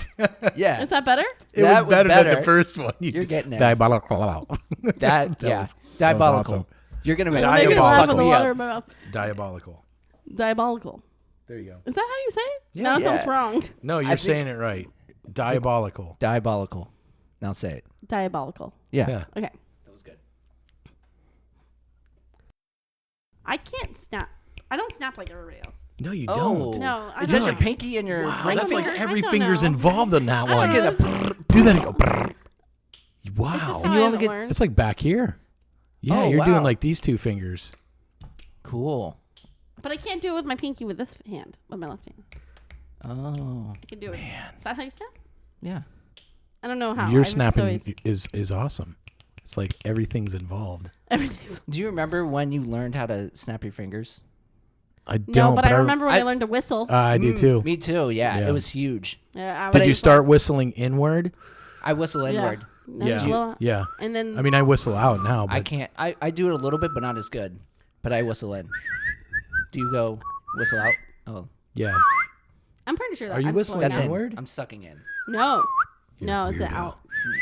Yeah. Is that better? It That was better than better. the first one. You're getting there. Diabolical. That That yeah. was Diabolical. awesome. You're gonna make Make me laugh with the fuck me water up. in my mouth. Diabolical. Diabolical. There you go. Is that how you say it? Yeah. No, it sounds Yeah. wrong. No, you're think- saying it right. Diabolical. Diabolical. Now say it. Diabolical. Yeah. Yeah. Okay. That was good. I can't snap. I don't snap like everybody else. No, you Oh. don't. No, I It's don't just your know. pinky and your Wow, ring that's like finger. every I don't finger's know. involved in that I one. don't know. Do that and go. Brrr. It's Wow. just how And I you only haven't get- learned. It's like back here. Yeah, Oh, you're wow. doing like these two fingers. Cool. But I can't do it with my pinky with this hand, with my left hand. Oh. I can do it. Is that how you snap? Yeah. I don't know how. Your I've just snapping always- is awesome. It's like everything's involved. everything's. Do you remember when you learned how to snap your fingers? I don't. No, but I remember when I learned to whistle. I do too. Me too. Yeah. Yeah. It was huge. Yeah, I Did was you just start whistling inward? I whistle inward. Yeah. And Yeah. blow out. Yeah. And then I mean, I whistle out now, but I can't. I do it a little bit, but not as good. But I whistle in. Do you go whistle out? Oh, yeah. I'm pretty sure that Are you I'm whistling blowing that's out. in. Inward? I'm sucking in. No, no, it's weirdo. an out.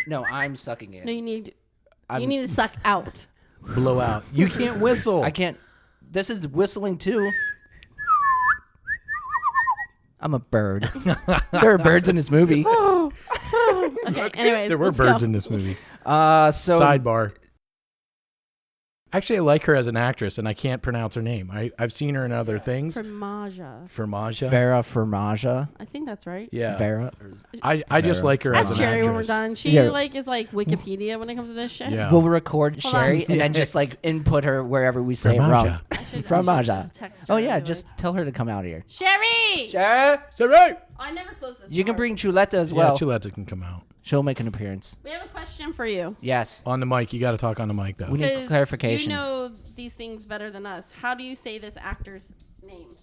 No, I'm sucking in. No, you need I'm- to suck out. Blow out. You can't whistle. I can't. This is whistling too. I'm a bird. There are birds in this movie. Okay. Anyways, There were let's birds go. in this movie. So Sidebar. Actually, I like her as an actress, and I can't pronounce her name. I've seen her in other things. Formaja. Formaja. Vera Formaja. I think that's right. Yeah. Vera. I just like her as Ask an Sherry when we're actress. done. She Yeah. is like Wikipedia when it comes to this shit. Yeah. We'll record Hold on. Sherry and then just like input her wherever we say it Formaja. wrong. I should Formaja. just text her Oh and yeah, be just like, tell her to come out here. Sherry. Sherry. Is that right? I never close this. You can door. bring Chuleta as well. Yeah, Chuleta can come out. She'll make an appearance. We have a question for you. Yes. On the mic. You got to talk on the mic, though. We need 'Cause clarification. You know these things better than us. How do you say this actor's name?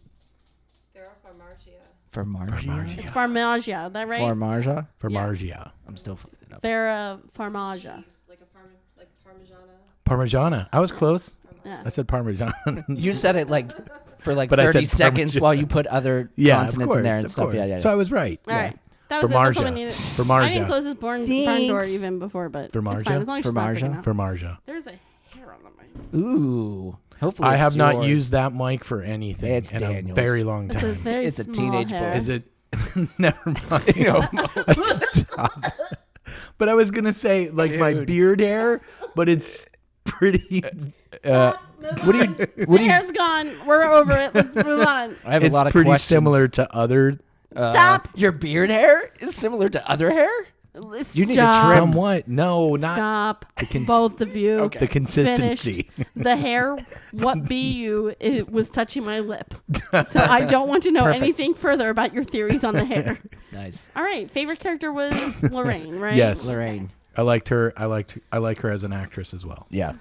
Formaja. It's Farmagia. Is that right? Formaja. Formaja. I'm still fucking it up. Vera Farmagia. Like Parmigiana. Parmigiana. I was close. Yeah. I said Parmesan. You said it like for like But I 30 said seconds Parmesan. while you put other Yeah, of consonants course. in there and Of stuff. course. Yeah, yeah. So I was right. All right. That was it. That's all we needed. Formaja. I didn't close this barn door Thanks. even before, but Formaja? it's fine. As long as she's not Formaja? freaking out. Formaja. There's a hair on the mic. Ooh. Hopefully I it's have not yours. used that mic for anything It's in Daniel's. a very long It's a time. very It's a small teenage hair. boy. Is it? Never mind. Stop. But I was gonna say like my Dude. beard hair, but it's pretty. What do you? What The do you? hair's gone. We're over it. Let's move on. I have a It's lot of pretty questions. similar to other. Stop. Your beard hair is similar to other hair. You need to Stop. trim. Somewhat. No, not Stop. cons- Both of you. Okay. the consistency. The hair, what be you, it was touching my lip. So I don't want to know Perfect. anything further about your theories on the hair. Nice. All right. Favorite character was Lorraine, right? Yes. Lorraine. I liked her. I like her as an actress as well. Yeah.